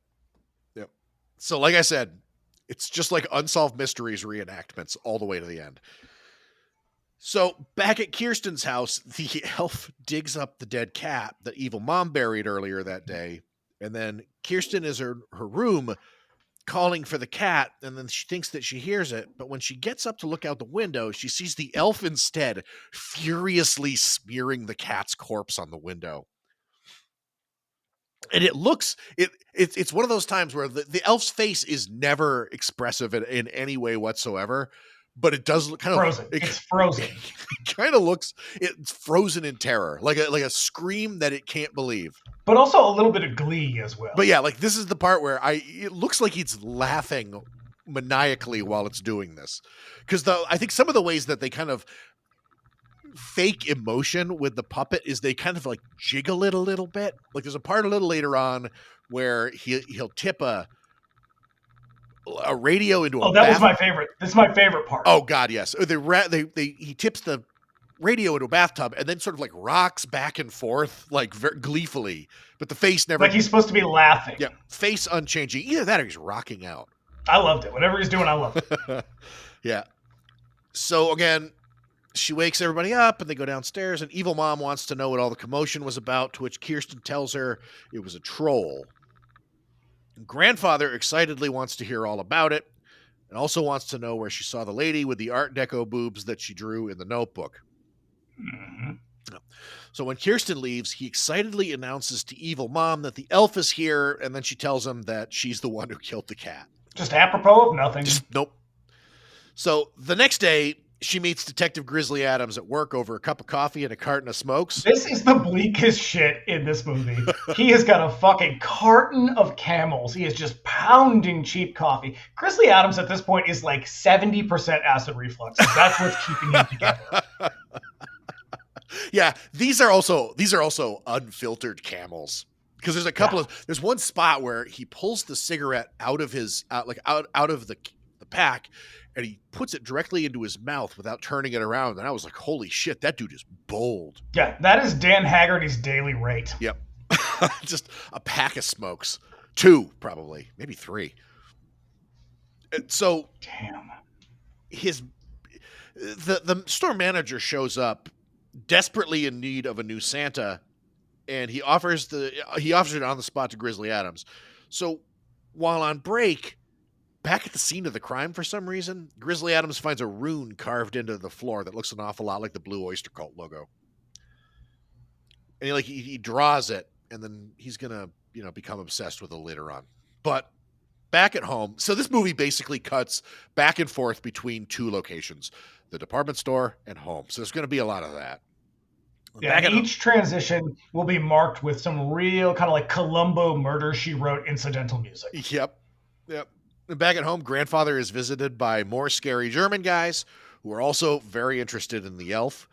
So like I said, it's just like Unsolved Mysteries reenactments all the way to the end. So back at Kirsten's house, the elf digs up the dead cat that evil mom buried earlier that day. And then Kirsten is in her room calling for the cat. And then she thinks that she hears it. But when she gets up to look out the window, she sees the elf instead furiously smearing the cat's corpse on the window. And it's one of those times where the elf's face is never expressive in any way whatsoever, but it does look kind of frozen. It's frozen. It kind of looks, it's frozen in terror, like a scream that it can't believe. But also a little bit of glee as well. But yeah, like this is the part where it looks like it's laughing maniacally while it's doing this, because I think some of the ways that they kind of fake emotion with the puppet is they kind of like jiggle it a little bit. Like there's a part a little later on where he'll tip a radio into a that was my favorite. This is my favorite part. Oh god, yes. He tips the radio into a bathtub and then sort of like rocks back and forth like very gleefully, but the face never, like he's supposed to be laughing. Yeah, face unchanging. Either that or he's rocking out. I loved it. Whatever he's doing, I love it. Yeah. So again, she wakes everybody up and they go downstairs, and Evil Mom wants to know what all the commotion was about, to which Kirsten tells her it was a troll. Grandfather excitedly wants to hear all about it and also wants to know where she saw the lady with the Art Deco boobs that she drew in the notebook. Mm-hmm. So when Kirsten leaves, he excitedly announces to Evil Mom that the elf is here, and then she tells him that she's the one who killed the cat. Just apropos of nothing. Nope. So the next day, she meets Detective Grizzly Adams at work over a cup of coffee and a carton of smokes. This is the bleakest shit in this movie. He has got a fucking carton of Camels. He is just pounding cheap coffee. Grizzly Adams at this point is like 70% acid reflux. That's what's keeping him together. Yeah, these are also unfiltered Camels, because there's a couple of there's one spot where he pulls the cigarette out of his out of the pack, and he puts it directly into his mouth without turning it around. And I was like, holy shit, that dude is bold. Yeah, that is Dan Haggerty's daily rate. Yep. Just a pack of smokes. 2, probably. Maybe 3. So damn. The store manager shows up desperately in need of a new Santa, and he offers it on the spot to Grizzly Adams. So while on break, back at the scene of the crime, for some reason, Grizzly Adams finds a rune carved into the floor that looks an awful lot like the Blue Oyster Cult logo. And he draws it, and then he's gonna become obsessed with it later on. But back at home, so this movie basically cuts back and forth between 2 locations, the department store and home. So there's going to be a lot of that. Yeah, each transition will be marked with some real kind of like Columbo Murder, She Wrote incidental music. Yep. And back at home, Grandfather is visited by more scary German guys who are also very interested in the elf.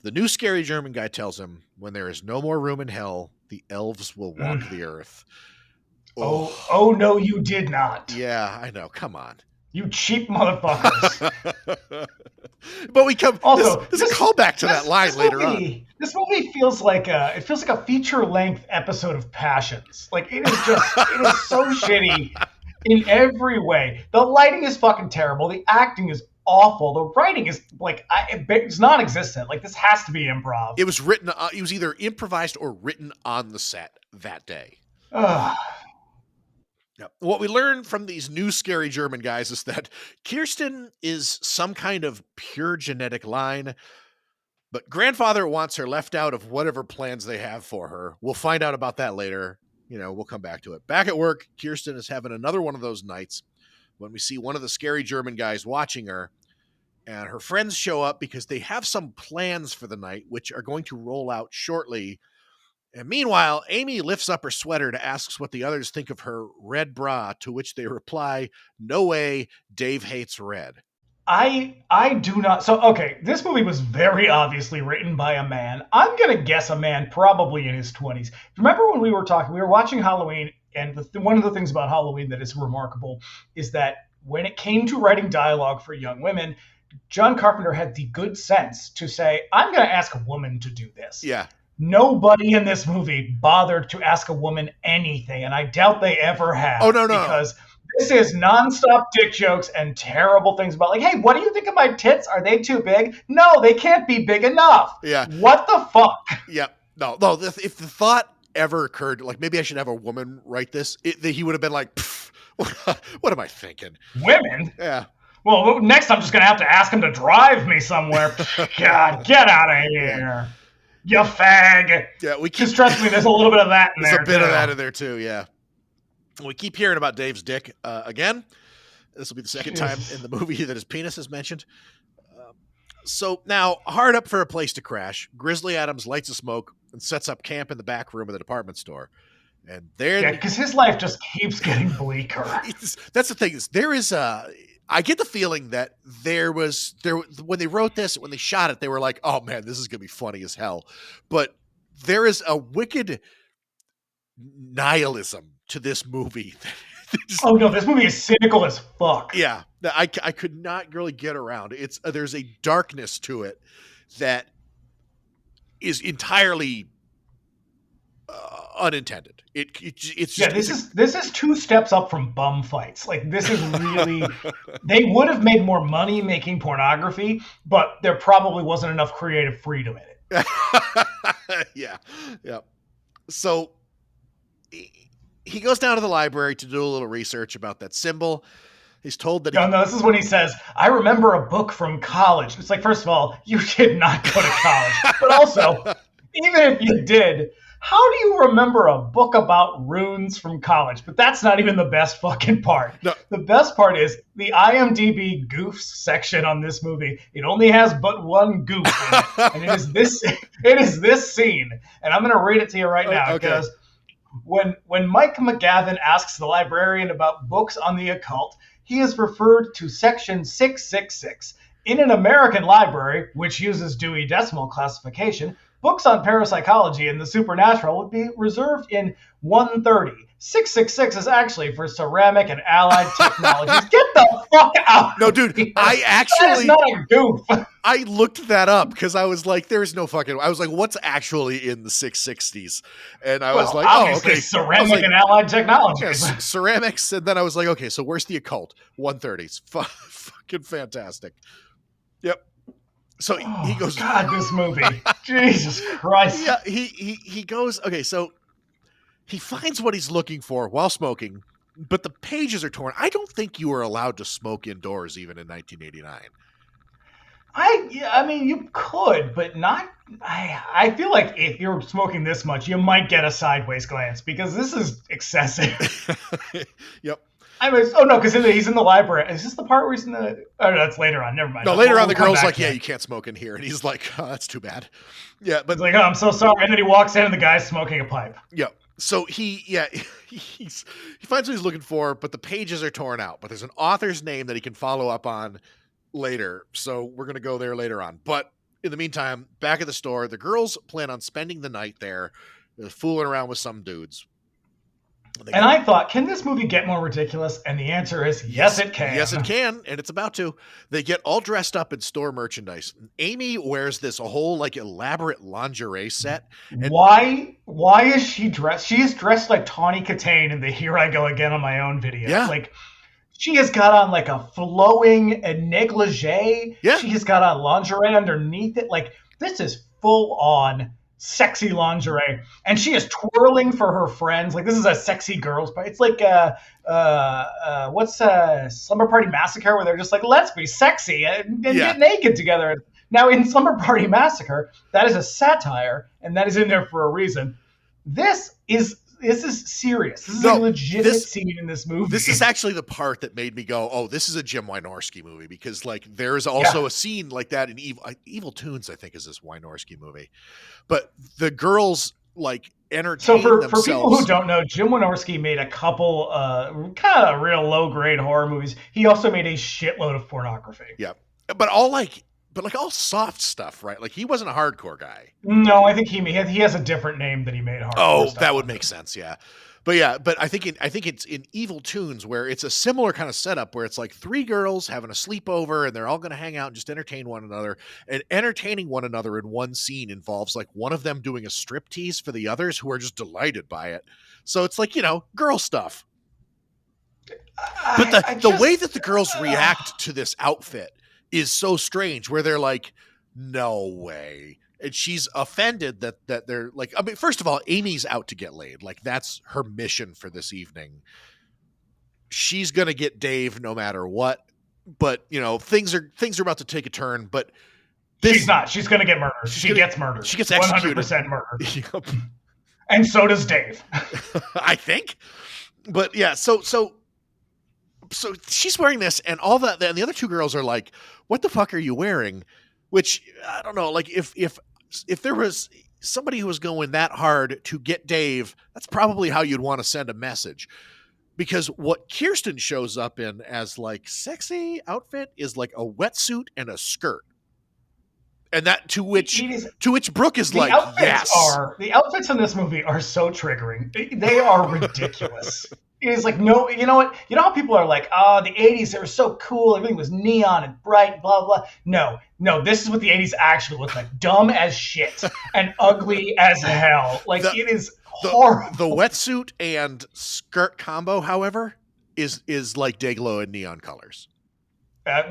The new scary German guy tells him, when there is no more room in hell, the elves will walk the earth. Oh, no, you did not. Yeah, I know. Come on. You cheap motherfuckers. But we come. Also, there's a callback to that line later on. This movie feels like a feature-length episode of Passions. Like it is so shitty in every way. The lighting is fucking terrible. The acting is awful. The writing is it's non-existent. Like this has to be improv. It was written. It was either improvised or written on the set that day. Yep. What we learn from these new scary German guys is that Kirsten is some kind of pure genetic line, but Grandfather wants her left out of whatever plans they have for her. We'll find out about that later. We'll come back to it. Back at work, Kirsten is having another one of those nights when we see one of the scary German guys watching her, and her friends show up because they have some plans for the night, which are going to roll out shortly. And meanwhile, Amy lifts up her sweater to ask what the others think of her red bra, to which they reply, "No way, Dave hates red." I do not. So, okay, this movie was very obviously written by a man. I'm going to guess a man probably in his 20s. Remember when we were watching Halloween, and one of the things about Halloween that is remarkable is that when it came to writing dialogue for young women, John Carpenter had the good sense to say, I'm going to ask a woman to do this. Yeah. Nobody in this movie bothered to ask a woman anything, and I doubt they ever have. Oh, no. Because this is nonstop dick jokes and terrible things about, like, hey, what do you think of my tits? Are they too big? No, they can't be big enough. Yeah. What the fuck? Yeah. No. If the thought ever occurred, like, maybe I should have a woman write this, he would have been like, what am I thinking? Women? Yeah. Well, next I'm just going to have to ask him to drive me somewhere. God, get out of here. Yeah. You fag. Yeah, just trust me, there's a little bit of that in there. There's a bit of that in there too, yeah. We keep hearing about Dave's dick again. This will be the second time in the movie that his penis is mentioned. So now, hard up for a place to crash, Grizzly Adams lights a smoke and sets up camp in the back room of the department store. And there, because his life just keeps getting bleaker. That's the thing. I get the feeling that there when they wrote this, when they shot it, they were like, "Oh man, this is gonna be funny as hell." But there is a wicked nihilism to this movie. Oh no, this movie is cynical as fuck. Yeah, I could not really get around. There's a darkness to it that is entirely unintended. It's Yeah, just, this is 2 steps up from bum fights. Like, this is really, they would have made more money making pornography, but there probably wasn't enough creative freedom in it. yeah. So he goes down to the library to do a little research about that symbol. He's told that. No, this is when he says, "I remember a book from college." It's like, first of all, you did not go to college, but also, even if you did, how do you remember a book about runes from college? But that's not even the best fucking part. No. The best part is the IMDb goofs section on this movie. It only has but one goof in it, and it is this scene. And I'm going to read it to you right now because when Mike McGavin asks the librarian about books on the occult, he is referred to section 666. In an American library, which uses Dewey Decimal Classification, books on parapsychology and the supernatural would be reserved in 130. 666 is actually for ceramic and allied technologies. Get the fuck out! No, dude, that is not a goof. I looked that up because I was like, there's no fucking. I was like, what's actually in the 660s? And I was like, oh, okay, ceramic and allied technologies. Yeah, ceramics, and then I was like, okay, so where's the occult? 130s, fucking fantastic. Yep. So he goes. God, this movie, Jesus Christ. Yeah, he goes. Okay, so he finds what he's looking for while smoking, but the pages are torn. I don't think you were allowed to smoke indoors even in 1989. I mean, you could, but not. I feel like if you're smoking this much, you might get a sideways glance because this is excessive. Yep. I mean, no, because he's in the library. Is this the part where he's in the? Oh, no, that's later on. Never mind. No, later on, the girl's like, "Yeah, you can't smoke in here," and he's like, "Oh, that's too bad." Yeah, but he's like, "Oh, I'm so sorry," and then he walks in, and the guy's smoking a pipe. Yeah. So he finds what he's looking for, but the pages are torn out. But there's an author's name that he can follow up on later. So we're gonna go there later on. But in the meantime, back at the store, the girls plan on spending the night there, fooling around with some dudes. And I thought, can this movie get more ridiculous? And the answer is yes, it can. Yes, it can, and it's about to. They get all dressed up in store merchandise. Amy wears this whole like elaborate lingerie set. And why is she dressed? She is dressed like Tawny Katane in the Here I Go Again on My Own video. Yeah. Like, she has got on like a flowing negligee. Yeah. She has got on lingerie underneath it. Like, this is full on sexy lingerie, and she is twirling for her friends. Like, this is a sexy girls party. It's like what's Slumber Party Massacre, where they're just like, let's be sexy and get naked together. Now, in Slumber Party Massacre, that is a satire, and that is in there for a reason. This is serious. This is a legitimate scene in this movie. This is actually the part that made me go, oh, this is a Jim Wynorski movie, because like there's also a scene like that in Evil Tunes, I think is this Wynorski movie. But the girls like entertain themselves. For people who don't know, Jim Wynorski made a couple kind of real low grade horror movies. He also made a shitload of pornography. Yeah. But all soft stuff, right? Like, he wasn't a hardcore guy. No, I think he has a different name that he made hardcore. Oh, stuff that would make sense, yeah. But I think it's in Evil Tunes, where it's a similar kind of setup where it's like 3 girls having a sleepover and they're all going to hang out and just entertain one another. And entertaining one another in one scene involves like one of them doing a striptease for the others, who are just delighted by it. So it's like, girl stuff. But the way that the girls react to this outfit is so strange, where they're like, no way. And she's offended that they're like, I mean, first of all, Amy's out to get laid. Like, that's her mission for this evening. She's going to get Dave no matter what. But, things are about to take a turn. But she's not. She's going to get murdered. She gets murdered. She gets executed. 100% murdered. And so does Dave. I think. But yeah, so she's wearing this, and all that, and the other 2 girls are like, what the fuck are you wearing? Which, I don't know, like, if there was somebody who was going that hard to get Dave, that's probably how you'd want to send a message. Because what Kirsten shows up in as like sexy outfit is like a wetsuit and a skirt. And that to which Brooke is like, yes. The outfits in this movie are so triggering. They are ridiculous. It's like, no, you know what? You know how people are like, oh, the 80s, they were so cool. Everything was neon and bright, blah, blah. No, this is what the 80s actually looked like. Dumb as shit and ugly as hell. Like, it is horrible. The wetsuit and skirt combo, however, is like Dayglow in neon colors.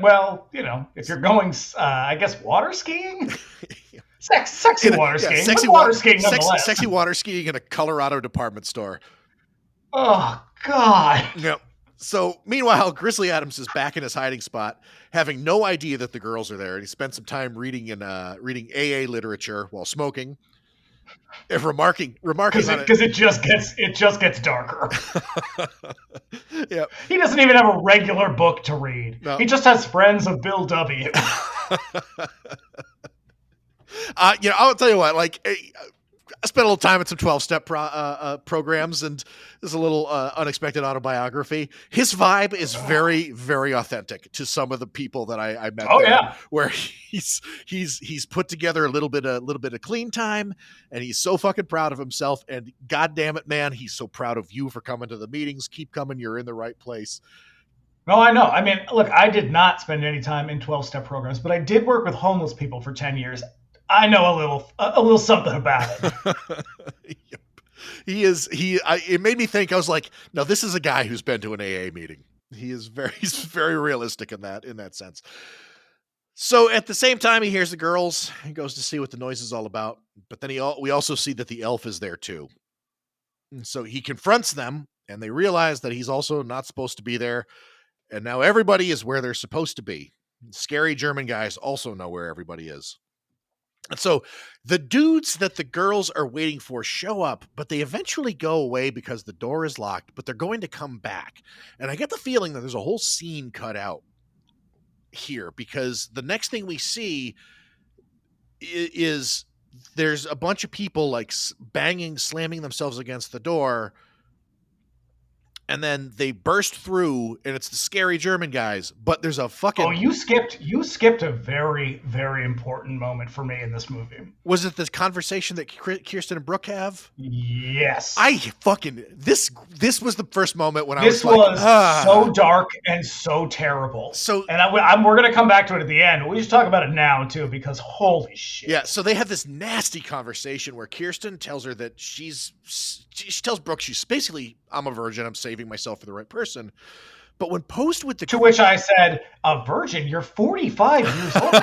Well, if you're going, I guess water skiing. Sexy water skiing. Sexy water skiing nonetheless. Sexy water skiing in a Colorado department store. Oh God. Yep. So meanwhile, Grizzly Adams is back in his hiding spot, having no idea that the girls are there, and he spent some time reading AA literature while smoking, and remarking because it just gets darker. Yep. He doesn't even have a regular book to read. No. He just has friends of Bill W. I'll tell you what, I spent a little time at some 12-step programs, and there's a little unexpected autobiography. His vibe is very, very authentic to some of the people that I met. Oh there, yeah, where he's put together a little bit of clean time, and he's so fucking proud of himself. And God damn it, man, he's so proud of you for coming to the meetings. Keep coming. You're in the right place. No, I know. I mean, look, I did not spend any time in 12-step programs, but I did work with homeless people for 10 years. I know a little something about it. Yep. It made me think. I was like, no, this is a guy who's been to an AA meeting. He's very realistic in that sense. So at the same time, he hears the girls. He goes to see what the noise is all about. But then we also see that the elf is there too. And so he confronts them, and they realize that he's also not supposed to be there. And now everybody is where they're supposed to be. Scary German guys also know where everybody is. And so the dudes that the girls are waiting for show up, but they eventually go away because the door is locked, but they're going to come back. And I get the feeling that there's a whole scene cut out here, because the next thing we see is there's a bunch of people like banging, slamming themselves against the door. And then they burst through, and it's the scary German guys. But there's a fucking... Oh, you skipped a very, very important moment for me in this movie. Was it the conversation that Kirsten and Brooke have? Yes. This was the first moment when this I was like... This was so dark and so terrible. So, and we're going to come back to it at the end. We should talk about it now, too, because holy shit. Yeah, so they have this nasty conversation where Kirsten tells her that she tells Brooke she's basically, I'm a virgin, I'm saving myself for the right person. But when posed with the... To which I said, a virgin? You're 45 years old.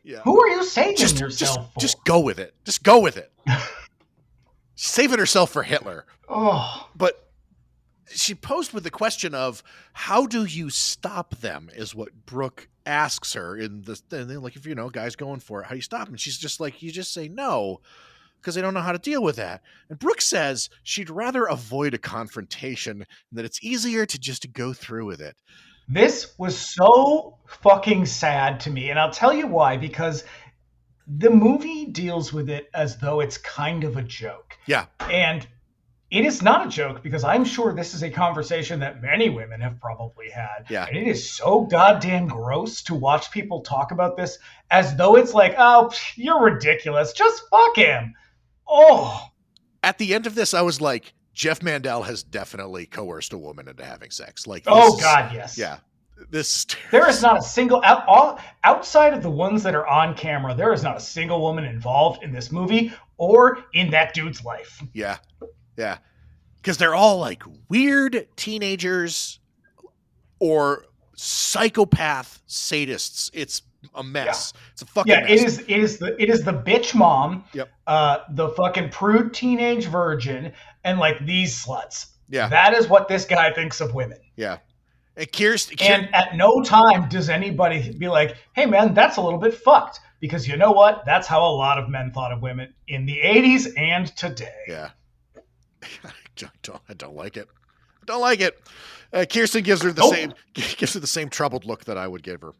Yeah. Who are you saving yourself for? Just go with it. Just go with it. She's saving herself for Hitler. Oh. But she posed with the question of, how do you stop them, is what Brooke asks her in the... And then, like, if, guys going for it, how do you stop them? And she's just like, you just say no, because they don't know how to deal with that. And Brooke says she'd rather avoid a confrontation and that it's easier to just go through with it. This was so fucking sad to me. And I'll tell you why, because the movie deals with it as though it's kind of a joke. Yeah. And it is not a joke, because I'm sure this is a conversation that many women have probably had. Yeah. And it is so goddamn gross to watch people talk about this as though it's like, oh, you're ridiculous. Just fuck him. Oh. At the end of this, I was like, Jeff Mandel has definitely coerced a woman into having sex. Like, God, yes. Yeah. There is not a single, outside of the ones that are on camera, there is not a single woman involved in this movie or in that dude's life. Yeah. Yeah. Because they're all like weird teenagers or psychopath sadists. It's a mess. Yeah. It's a fucking mess. It is the bitch mom, yep. The fucking prude teenage virgin, and like these sluts. Yeah. That is what this guy thinks of women. Yeah. And Kirsten, and at no time does anybody be like, hey man, that's a little bit fucked. Because you know what? That's how a lot of men thought of women in the 80s and today. Yeah. I don't like it. I don't like it. Kirsten gives her the same troubled look that I would give her.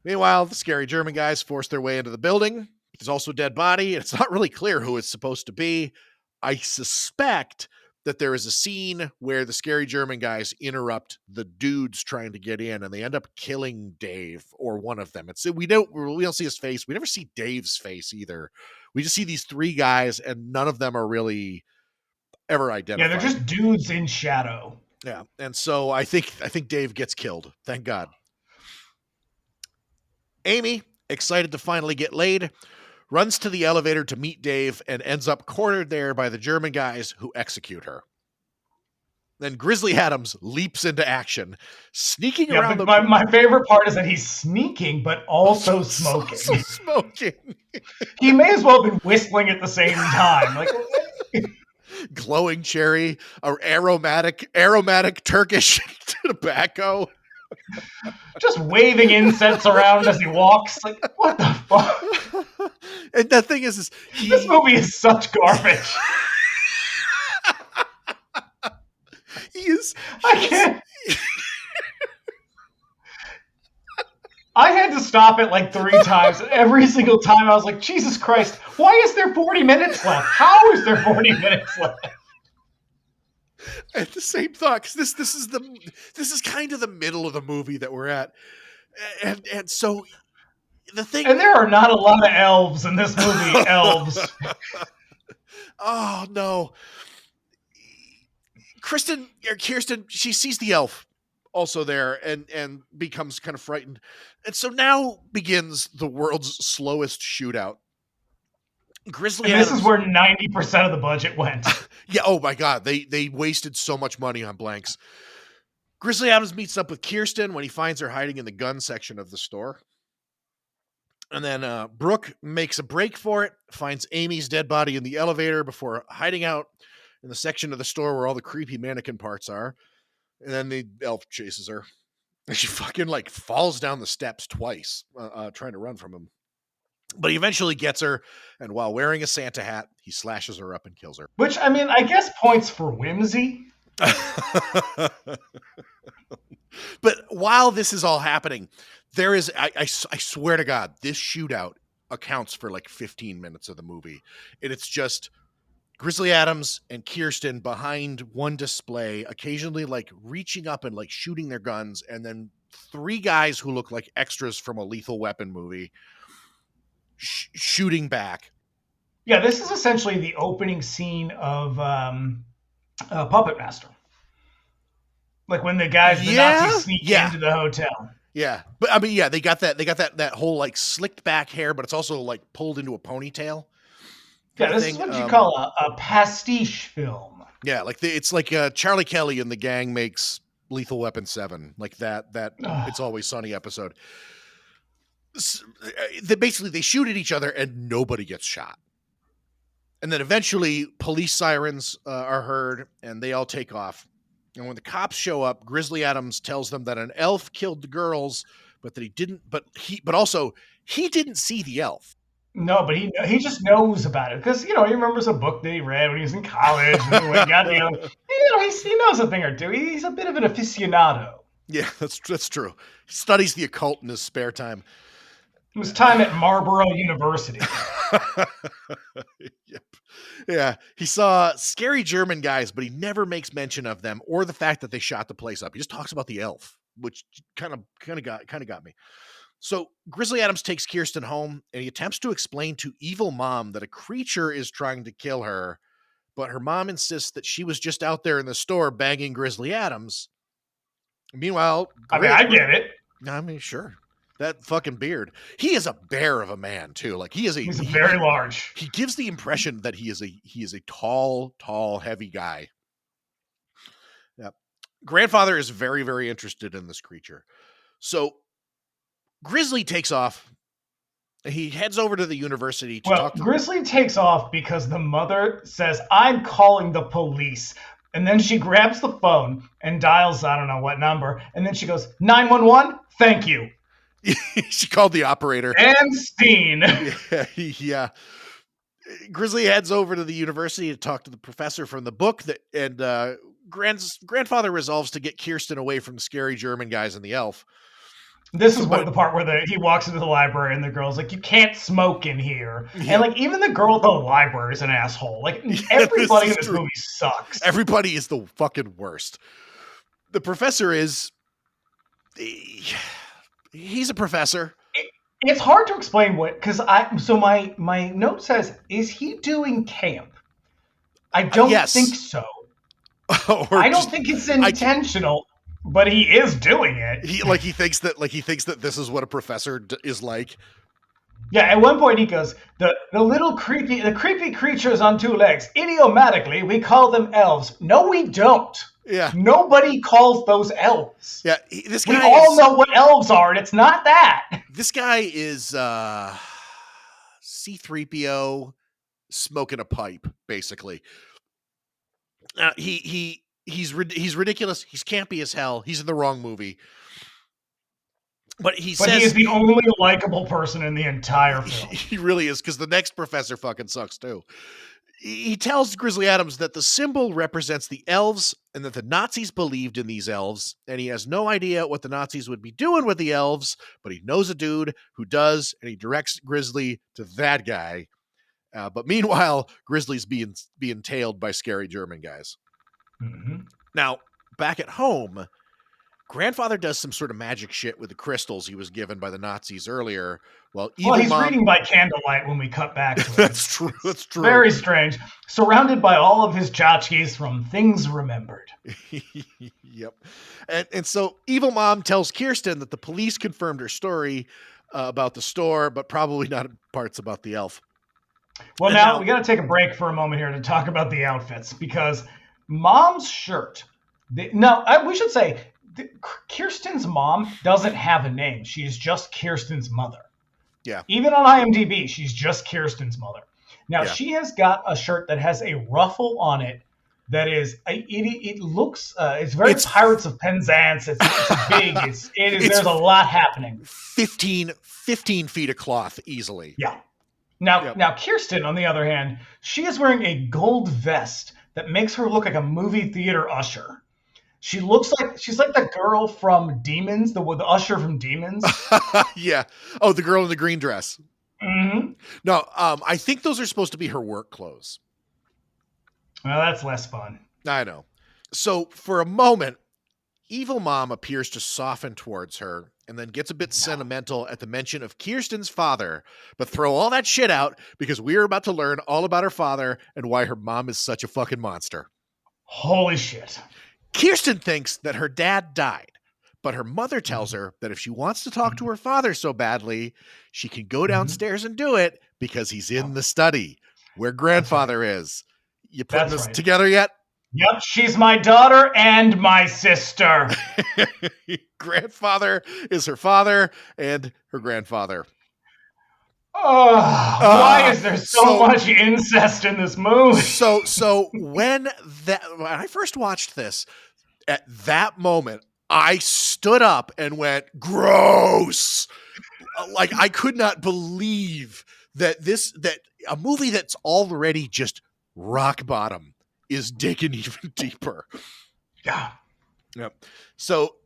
Meanwhile, the scary German guys force their way into the building. There's also a dead body. It's not really clear who it's supposed to be. I suspect that there is a scene where the scary German guys interrupt the dudes trying to get in, and they end up killing Dave or one of them. We don't see his face. We never see Dave's face either. We just see these three guys, and none of them are really ever identified. Yeah, they're just dudes in shadow. Yeah, and so I think Dave gets killed. Thank God. Amy, excited to finally get laid, runs to the elevator to meet Dave, and ends up cornered there by the German guys who execute her. Then Grizzly Adams leaps into action, sneaking around the... My favorite part is that he's sneaking, but also smoking. Also smoking. He may as well have been whistling at the same time. Like, glowing cherry, or aromatic Turkish tobacco. Just waving incense around as he walks. Like, what the fuck? And the thing is this movie is such garbage. I can't. I had to stop it like 3 times. Every single time I was like, Jesus Christ, why is there 40 minutes left? How is there 40 minutes left? And the same thought, because this is kind of the middle of the movie that we're at. And so the thing... And there are not a lot of elves in this movie. Elves. Oh, no. Kirsten, she sees the elf also there and becomes kind of frightened. And so now begins the world's slowest shootout. Grizzly Adams, this is where 90% of the budget went. Yeah, oh my God. They wasted so much money on blanks. Grizzly Adams meets up with Kirsten when he finds her hiding in the gun section of the store. And then Brooke makes a break for it, finds Amy's dead body in the elevator before hiding out in the section of the store where all the creepy mannequin parts are. And then the elf chases her. And she fucking like falls down the steps twice, trying to run from him. But he eventually gets her, and while wearing a Santa hat, he slashes her up and kills her. Which, I mean, I guess points for whimsy. But while this is all happening, there is, I swear to God, this shootout accounts for like 15 minutes of the movie. And it's just Grizzly Adams and Kirsten behind one display, occasionally like reaching up and like shooting their guns, and then 3 guys who look like extras from a Lethal Weapon movie shooting back. Yeah, this is essentially the opening scene of Puppet Master. Like when the guys, the Nazis sneak into the hotel. Yeah. But I mean, yeah, they got that whole like slicked back hair, but it's also like pulled into a ponytail. Yeah, this is what you call a pastiche film. Yeah, like it's like Charlie Kelly and the gang makes Lethal Weapon 7, like that It's Always Sunny episode. They shoot at each other and nobody gets shot. And then eventually police sirens are heard and they all take off. And when the cops show up, Grizzly Adams tells them that an elf killed the girls, but that he didn't see the elf. No, but he just knows about it because, he remembers a book that he read when he was in college. And he knows a thing or two. He's a bit of an aficionado. Yeah, that's true. He studies the occult in his spare time. It was time at Marlborough University. Yep. Yeah, he saw scary German guys, but he never makes mention of them or the fact that they shot the place up. He just talks about the elf, which kind of got me. So Grizzly Adams takes Kirsten home, and he attempts to explain to evil mom that a creature is trying to kill her, but her mom insists that she was just out there in the store banging Grizzly Adams. Meanwhile, I get it. I mean, sure. That fucking beard. He is a bear of a man too. Like he's very large. He gives the impression that he is a tall, heavy guy. Yeah. Grandfather is very, very interested in this creature. So Grizzly takes off. He heads over to the university to talk to Grizzly takes off because the mother says, "I'm calling the police." And then she grabs the phone and dials, I don't know what number. And then she goes, 911, thank you. She called the operator. And scene. Yeah. Grizzly heads over to the university to talk to the professor from the book, grandfather resolves to get Kirsten away from the scary German guys and the elf. This is the part where he walks into the library and the girl's like, "You can't smoke in here." Yeah. And like even the girl at the library is an asshole. Like everybody in this movie sucks. Everybody is the fucking worst. The professor is... He's a professor. It's hard to explain because my note says, is he doing camp? I don't think so. I don't think it's intentional, but he is doing it. He thinks that this is what a professor is like. Yeah, at one point he goes, the creepy creatures on two legs. Idiomatically, we call them elves. No, we don't. Yeah. Nobody calls those elves. Yeah, We all know what elves are, and it's not that. This guy is C-3PO smoking a pipe, basically. He's ridiculous. He's campy as hell. He's in the wrong movie. But he is the only likable person in the entire film. He really is, because the next professor fucking sucks too. He tells Grizzly Adams that the symbol represents the elves and that the Nazis believed in these elves, and he has no idea what the Nazis would be doing with the elves, but he knows a dude who does, and he directs Grizzly to that guy. But meanwhile, Grizzly's being tailed by scary German guys. Mm-hmm. Now, back at home, Grandfather does some sort of magic shit with the crystals he was given by the Nazis earlier. He's reading by candlelight when we cut back to it. That's true. That's true. Very strange. Surrounded by all of his tchotchkes from Things Remembered. Yep. And so Evil Mom tells Kirsten that the police confirmed her story about the store, but probably not parts about the elf. Well, now we got to take a break for a moment here to talk about the outfits, because Mom's shirt. We should say Kirsten's mom doesn't have a name. She is just Kirsten's mother. Yeah. Even on IMDb, she's just Kirsten's mother. Now, She has got a shirt that has a ruffle on it that is, it looks, it's Pirates of Penzance. It's big. There's a lot happening. 15 feet of cloth easily. Yeah. Now, Kirsten, on the other hand, she is wearing a gold vest that makes her look like a movie theater usher. She's like the girl from Demons, the usher from Demons. Yeah. Oh, the girl in the green dress. Mm-hmm. No, I think those are supposed to be her work clothes. Well, that's less fun. I know. So for a moment, Evil Mom appears to soften towards her and then gets a bit sentimental at the mention of Kirsten's father, but throw all that shit out because we're about to learn all about her father and why her mom is such a fucking monster. Holy shit. Kirsten thinks that her dad died, but her mother tells her that if she wants to talk to her father so badly, she can go downstairs and do it because he's in the study where Grandfather is. You putting this together yet? Yep, she's my daughter and my sister. Grandfather is her father and her grandfather. Why is there so much incest in this movie? So when I first watched this, at that moment, I stood up and went, gross. Like, I could not believe that a movie that's already just rock bottom is digging even deeper. Yeah. Yep. So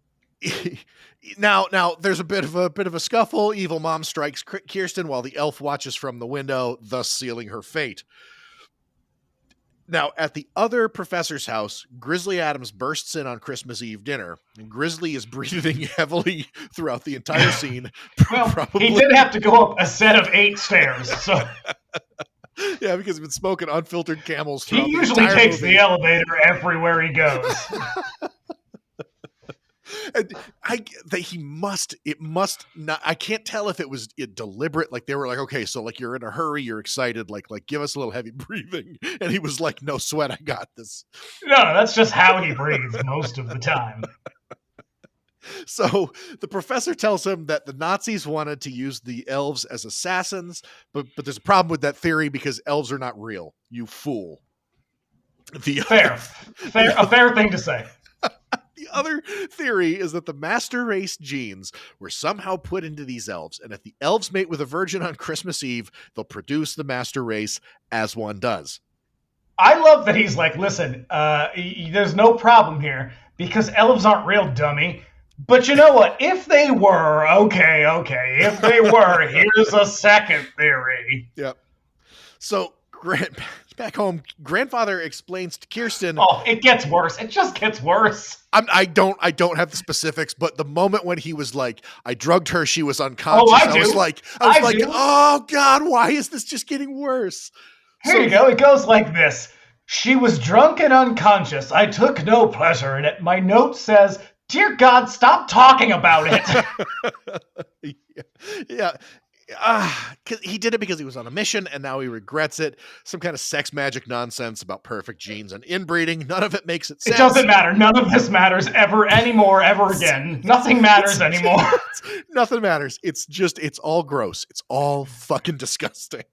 now there's a bit of a scuffle. Evil Mom strikes Kirsten while the elf watches from the window, thus sealing her fate. Now, at the other professor's house, Grizzly Adams bursts in on Christmas Eve dinner, and Grizzly is breathing heavily throughout the entire scene. Well, he did have to go up a set of 8 stairs, so... Yeah, because he's been smoking unfiltered Camels. He usually takes the elevator everywhere he goes. And it must not. I can't tell if it was deliberate. Like they were like, okay, so like you're in a hurry, you're excited, like give us a little heavy breathing. And he was like, no sweat, I got this. No, that's just how he breathes most of the time. So the professor tells him that the Nazis wanted to use the elves as assassins, but there's a problem with that theory because elves are not real. You fool. Fair thing to say. The other theory is that the master race genes were somehow put into these elves, and if the elves mate with a virgin on Christmas Eve, they'll produce the master race as one does. I love that he's like, listen, there's no problem here because elves aren't real, dummy. But you know what? If they were, okay. If they were, here's a second theory. Yep. So back home, Grandfather explains to Kirsten. Oh, it gets worse. It just gets worse. I don't have the specifics, but the moment when he was like, I drugged her, she was unconscious. Oh, I do. I was like, oh God, why is this just getting worse? Here you go. It goes like this. She was drunk and unconscious. I took no pleasure in it. My note says, dear God, stop talking about it. Yeah. 'Cause he did it because he was on a mission and now he regrets it. Some kind of sex magic nonsense about perfect genes and inbreeding. None of it makes it sense. It doesn't matter. None of this matters ever anymore, ever again. Nothing matters anymore. Nothing matters. It's all gross. It's all fucking disgusting.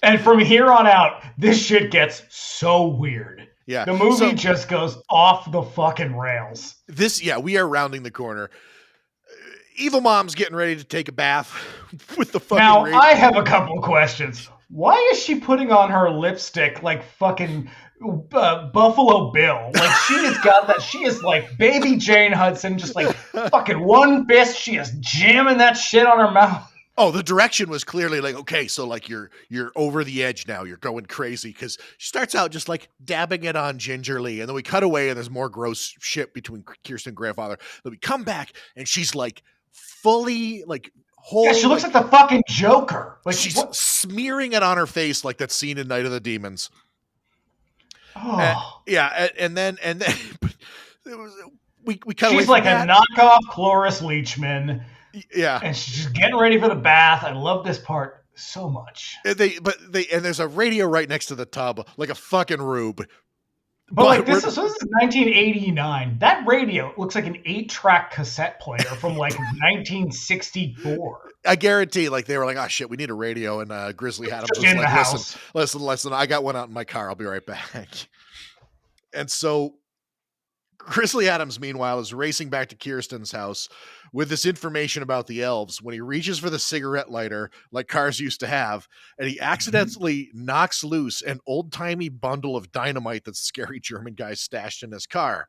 And from here on out, this shit gets so weird. Yeah. The movie just goes off the fucking rails. We are rounding the corner. Evil Mom's getting ready to take a bath with the fucking Now, radio. I have a couple questions. Why is she putting on her lipstick like fucking Buffalo Bill? Like, she has got that. She is like baby Jane Hudson, just like fucking one fist. She is jamming that shit on her mouth. Oh, the direction was clearly like, okay, so like you're over the edge now. You're going crazy because she starts out just like dabbing it on gingerly, and then we cut away and there's more gross shit between Kirsten and grandfather. Then we come back and she's like fully like whole. Yeah, she looks like the fucking Joker. Like she's smearing it on her face like that scene in Night of the Demons. Oh. And then it was, we cut away. She's like a knockoff Cloris Leachman. Yeah, and she's just getting ready for the bath. I love this part so much. And there's a radio right next to the tub, like a fucking rube. But like this is 1989. That radio looks like an 8-track cassette player from like 1964. I guarantee, like they were like, "Oh shit, we need a radio," and Grizzly Adams was in the like, house. "Listen, I got one out in my car. I'll be right back." And so Grizzly Adams, meanwhile, is racing back to Kirsten's house with this information about the elves when he reaches for the cigarette lighter like cars used to have, and he accidentally knocks loose an old-timey bundle of dynamite that scary German guy stashed in his car.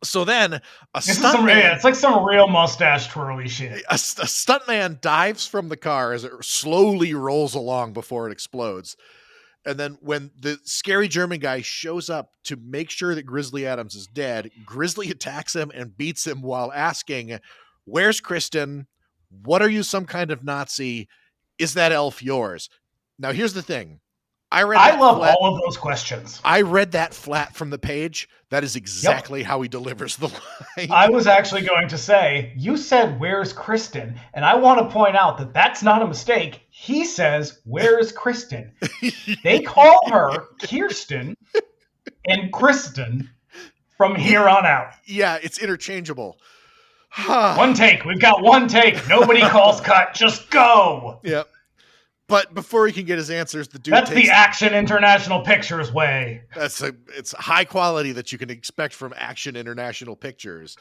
So then it's like some real mustache twirly shit. A stuntman dives from the car as it slowly rolls along before it explodes. And then when the scary German guy shows up to make sure that Grizzly Adams is dead, Grizzly attacks him and beats him while asking, "Where's Kristen? What are you, some kind of Nazi? Is that elf yours?" Now, here's the thing. I love all of those questions. I read that flat from the page. That is exactly how he delivers the line. I was actually going to say, you said, "Where's Kristen?" And I want to point out that that's not a mistake. He says, "Where's Kristen?" They call her Kirsten and Kristen from here on out. Yeah, it's interchangeable. One take. We've got one take. Nobody calls cut. Just go. Yep. But before he can get his answers, the dude That's the Action International Pictures way. It's high quality that you can expect from Action International Pictures.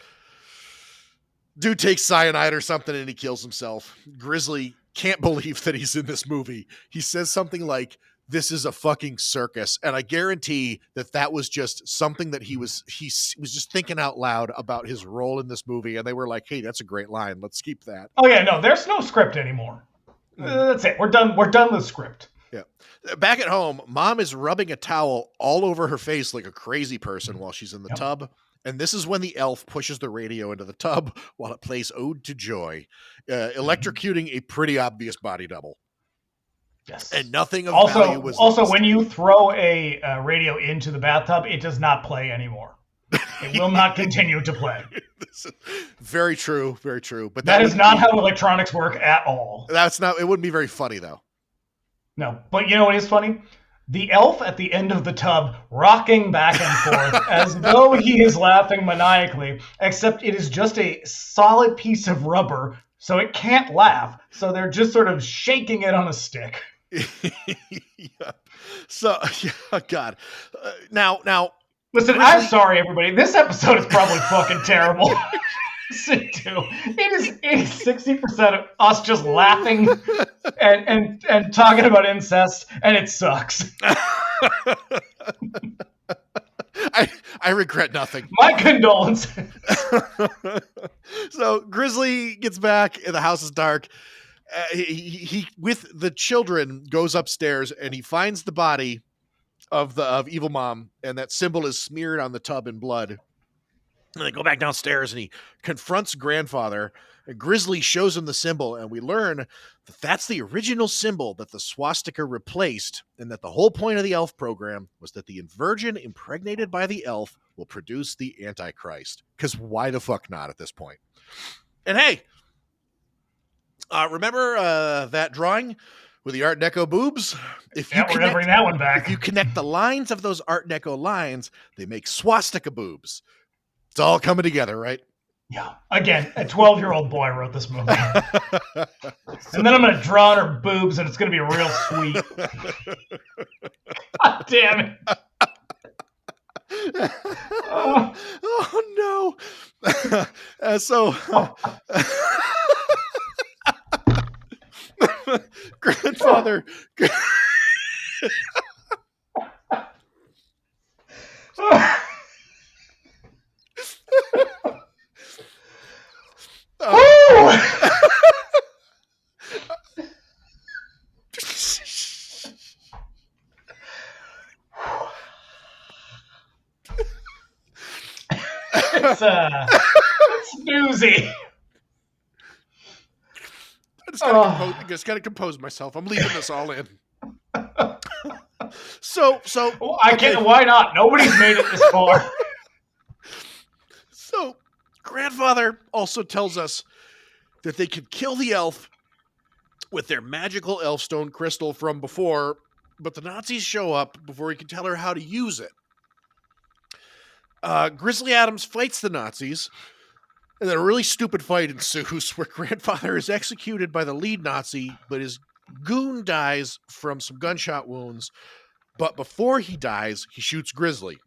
Dude takes cyanide or something and he kills himself. Grizzly can't believe that he's in this movie. He says something like, "This is a fucking circus." And I guarantee that was just something that he was just thinking out loud about his role in this movie. And they were like, "Hey, that's a great line. Let's keep that." Oh yeah, no, there's no script anymore. That's it. We're done with script. Yeah. Back at home, Mom is rubbing a towel all over her face like a crazy person while she's in the tub. And this is when the elf pushes the radio into the tub while it plays Ode to Joy, electrocuting a pretty obvious body double. Yes. And nothing of also, value was Also, lost. when you throw a radio into the bathtub, it does not play anymore. It will not continue to play. Very true, very true. But that is not how electronics work at all. It wouldn't be very funny though. No, but you know what is funny? The elf at the end of the tub rocking back and forth as though he is laughing maniacally, except it is just a solid piece of rubber, so it can't laugh. So they're just sort of shaking it on a stick. Yeah. So, God. Now. Listen, I'm sorry, everybody. This episode is probably fucking terrible. Listen to it is 60% of us just laughing and talking about incest, and it sucks. I regret nothing. My condolences. So Grizzly gets back, and the house is dark. He with the children goes upstairs, and he finds the body of Evil Mom, and that symbol is smeared on the tub in blood. And they go back downstairs, and he confronts grandfather. And Grizzly shows him the symbol, and we learn that that's the original symbol that the swastika replaced, and that the whole point of the elf program was that the virgin impregnated by the elf will produce the Antichrist. Because why the fuck not at this point? And hey, Remember that drawing with the Art Deco boobs? If you Yeah, we're gonna bring that one back. If you connect the lines of those Art Deco lines, they make swastika boobs. It's all coming together, right? Yeah. Again, a 12-year-old boy wrote this movie. And then I'm going to draw on her boobs, and it's going to be real sweet. God damn it. Oh no. So grandfather It's newsy. I just gotta compose myself. I'm leaving this all in. So I can't. Why not? Nobody's made it this far. So grandfather also tells us that they could kill the elf with their magical elfstone crystal from before, but the Nazis show up before he can tell her how to use it. Grizzly Adams fights the Nazis, and then a really stupid fight ensues where grandfather is executed by the lead Nazi, but his goon dies from some gunshot wounds. But before he dies, he shoots Grizzly.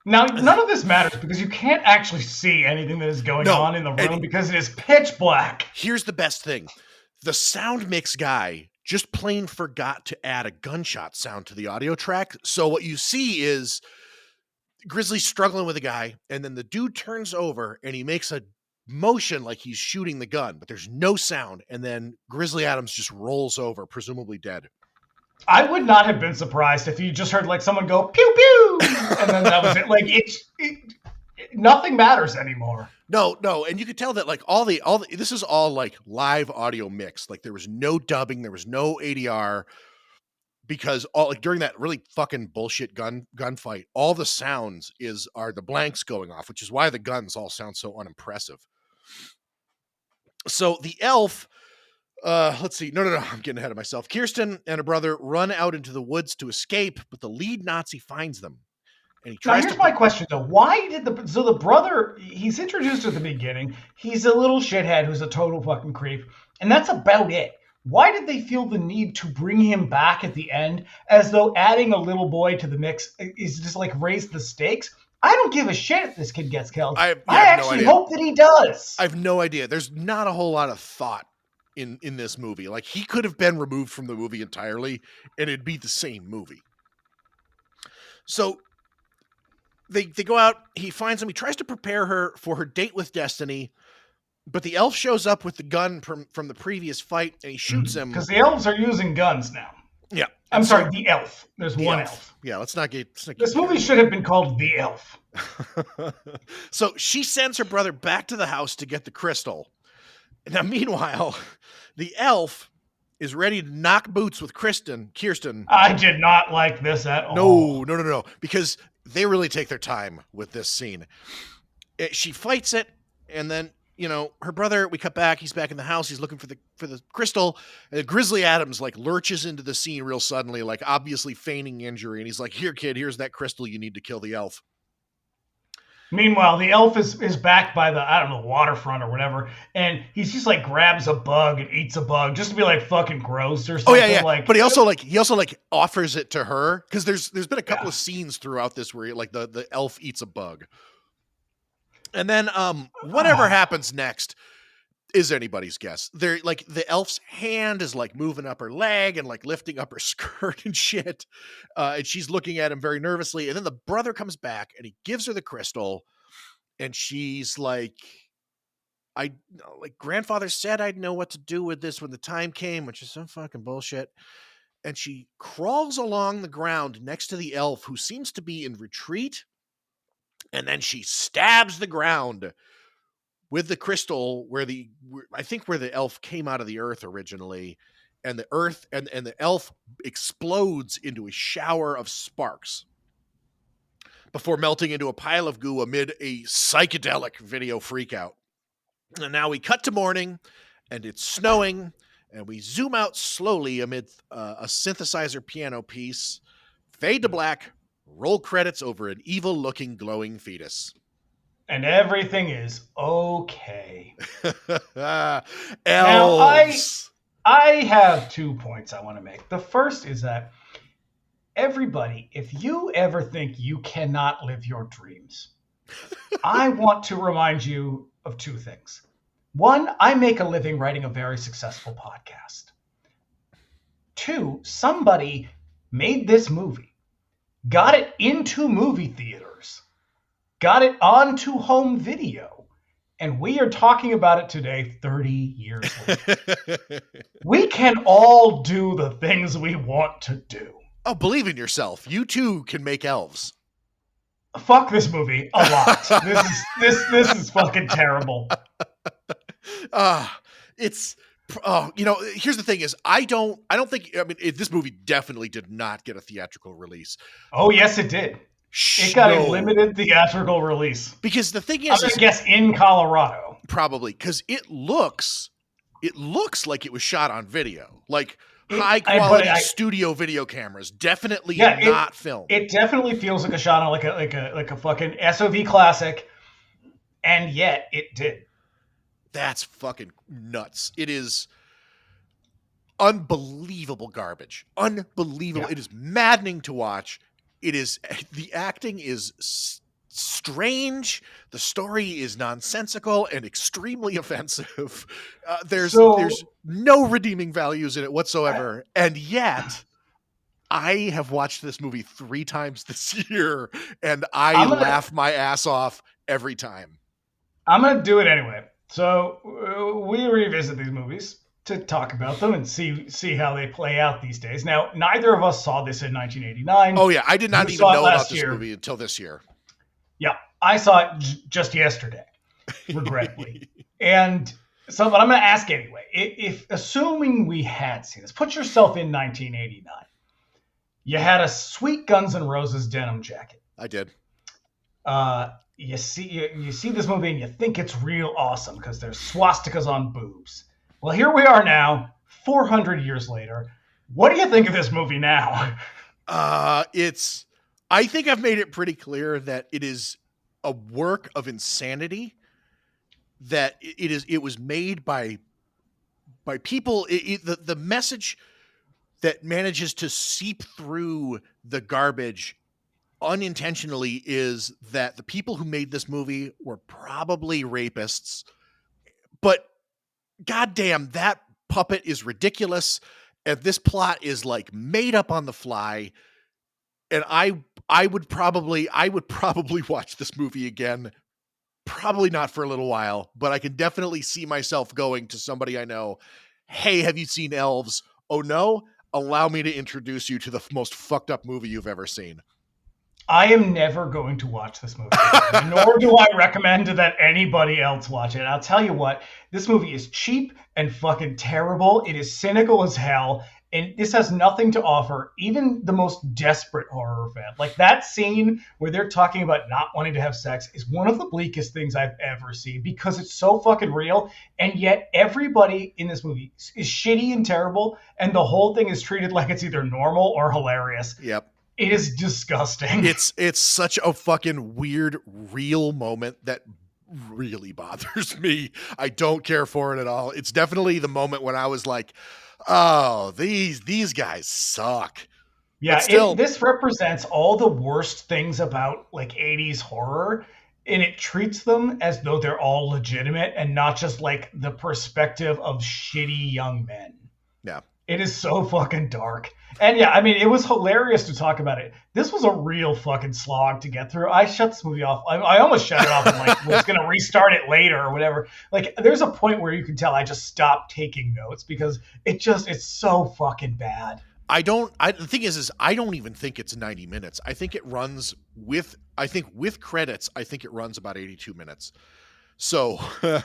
Now, none of this matters because you can't actually see anything that is going on in the room because it is pitch black. Here's the best thing. The sound mix guy just plain forgot to add a gunshot sound to the audio track. So what you see is Grizzly struggling with a guy, and then the dude turns over and he makes a motion like he's shooting the gun, but there's no sound. And then Grizzly Adams just rolls over, presumably dead. I would not have been surprised if you just heard like someone go pew pew, and then that was it. Like nothing matters anymore. No, and you could tell that like all the this is all like live audio mix. Like there was no dubbing, there was no ADR, because all like during that really fucking bullshit gunfight, all the sounds are the blanks going off, which is why the guns all sound so unimpressive. So the elf. Let's see. No, I'm getting ahead of myself. Kirsten and her brother run out into the woods to escape, but the lead Nazi finds them. And he tries here's my question though. Why did the brother, he's introduced at the beginning. He's a little shithead who's a total fucking creep. And that's about it. Why did they feel the need to bring him back at the end as though adding a little boy to the mix is just like raise the stakes? I don't give a shit if this kid gets killed. I actually hope that he does. I have no idea. There's not a whole lot of thought in this movie. Like he could have been removed from the movie entirely and it'd be the same movie. So they go out, he finds him, he tries to prepare her for her date with Destiny, but the elf shows up with the gun from the previous fight and he shoots him. Because the elves are using guns now. Yeah. I'm sorry, the elf. There's one elf. Yeah, let's not get this movie should have been called The Elf. So she sends her brother back to the house to get the crystal. Now, meanwhile, the elf is ready to knock boots with Kirsten. I did not like this at all. No. Because they really take their time with this scene. She fights it, and then, her brother, we cut back, he's back in the house, he's looking for the crystal, and Grizzly Adams, like, lurches into the scene real suddenly, like, obviously feigning injury, and he's like, here, kid, here's that crystal you need to kill the elf. Meanwhile, the elf is back by the, waterfront or whatever, and he's just like grabs a bug and eats a bug just to be like fucking gross or something. Oh yeah. Like, but he also offers it to her because there's been a couple of scenes throughout this where like the elf eats a bug, and then whatever happens next is anybody's guess. They're like the elf's hand is like moving up her leg and like lifting up her skirt and shit. And she's looking at him very nervously. And then the brother comes back and he gives her the crystal. And she's like, grandfather said I'd know what to do with this when the time came, which is some fucking bullshit. And she crawls along the ground next to the elf who seems to be in retreat. And then she stabs the ground with the crystal where the elf came out of the earth originally, and the earth and the elf explodes into a shower of sparks before melting into a pile of goo amid a psychedelic video freakout. And now we cut to morning, and it's snowing, and we zoom out slowly amid a synthesizer piano piece, fade to black, roll credits over an evil-looking glowing fetus. And everything is okay. Elves. Now, I have 2 points I want to make. The first is that everybody, if you ever think you cannot live your dreams, I want to remind you of 2 things. One, I make a living writing a very successful podcast. 2, somebody made this movie, got it into movie theaters, got it onto home video, and we are talking about it today, 30 years later. We can all do the things we want to do. Oh, believe in yourself. You too can make elves. Fuck this movie a lot. This is fucking terrible. Here's the thing is, I don't think, this movie definitely did not get a theatrical release. Oh, yes, it did. It got a limited theatrical release. Because the thing is, I'm going to guess in Colorado. Probably, because it looks like it was shot on video. Like, high quality studio video cameras, definitely not film. It definitely feels like a shot on like a fucking SOV classic, and yet it did. That's fucking nuts. It is unbelievable garbage. Unbelievable. Yeah. It is maddening to watch. The acting is strange. The story is nonsensical and extremely offensive. There's no redeeming values in it whatsoever. And yet I have watched this movie 3 times this year and I laugh my ass off every time. I'm going to do it anyway. So we revisit these movies to talk about them and see how they play out these days. Now, neither of us saw this in 1989. Oh yeah. I did not even know about this movie until this year. Yeah, I saw it just yesterday, regrettably. But I'm going to ask anyway. If assuming we had seen this, put yourself in 1989. You had a sweet Guns N' Roses denim jacket. I did. You see this movie and you think it's real awesome because there's swastikas on boobs. Well, here we are now, 400 years later. What do you think of this movie now? I think I've made it pretty clear that it is a work of insanity, that it was made by people. The message that manages to seep through the garbage unintentionally is that the people who made this movie were probably rapists, but goddamn, that puppet is ridiculous. And this plot is like made up on the fly. And I would probably watch this movie again. Probably not for a little while, but I can definitely see myself going to somebody I know. Hey, have you seen Elves? Oh no? Allow me to introduce you to the most fucked up movie you've ever seen. I am never going to watch this movie, nor do I recommend that anybody else watch it. I'll tell you what, this movie is cheap and fucking terrible. It is cynical as hell, and this has nothing to offer even the most desperate horror fan. Like that scene where they're talking about not wanting to have sex is one of the bleakest things I've ever seen because it's so fucking real, and yet everybody in this movie is shitty and terrible, and the whole thing is treated like it's either normal or hilarious. Yep. It is disgusting. It's such a fucking weird, real moment that really bothers me. I don't care for it at all. It's definitely the moment when I was like, oh, these guys suck. Yeah, this represents all the worst things about like 80s horror, and it treats them as though they're all legitimate and not just like the perspective of shitty young men. Yeah. It is so fucking dark. And yeah, I mean, it was hilarious to talk about it. This was a real fucking slog to get through. I shut this movie off. I almost shut it off and like was going to restart it later or whatever. Like there's a point where you can tell I just stopped taking notes because it's so fucking bad. The thing is I don't even think it's 90 minutes. I think it runs with credits. I think it runs about 82 minutes. So, there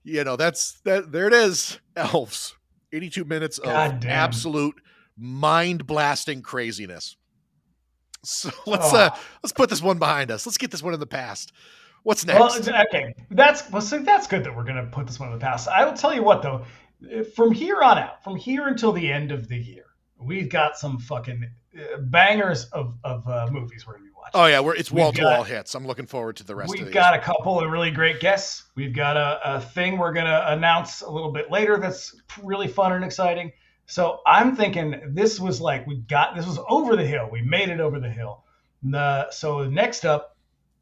it is. Elves. 82 minutes of absolute mind-blasting craziness. So let's put this one behind us. Let's get this one in the past. What's next? Well, okay, that's good that we're gonna put this one in the past. I will tell you what though, from here on out, from here until the end of the year, we've got some fucking bangers of movies we're gonna be watching. Oh yeah, it's wall to wall hits. I'm looking forward to the rest of these. We've got a couple of really great guests. We've got a thing we're gonna announce a little bit later that's really fun and exciting. So I'm thinking this was over the hill. We made it over the hill. So next up,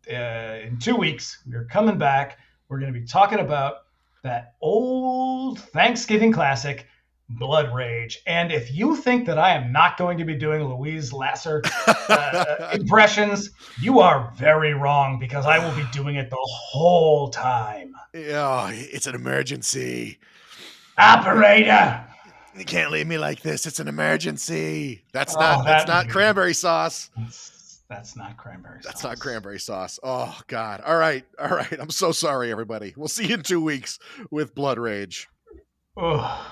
in 2 weeks, we're coming back. We're going to be talking about that old Thanksgiving classic, Blood Rage. And if you think that I am not going to be doing Louise Lasser impressions, you are very wrong, because I will be doing it the whole time. Oh, it's an emergency. Operator! You can't leave me like this. It's an emergency. That's not cranberry sauce. That's not cranberry sauce. That's not cranberry sauce. Oh, God. All right. I'm so sorry, everybody. We'll see you in 2 weeks with Blood Rage. Ugh.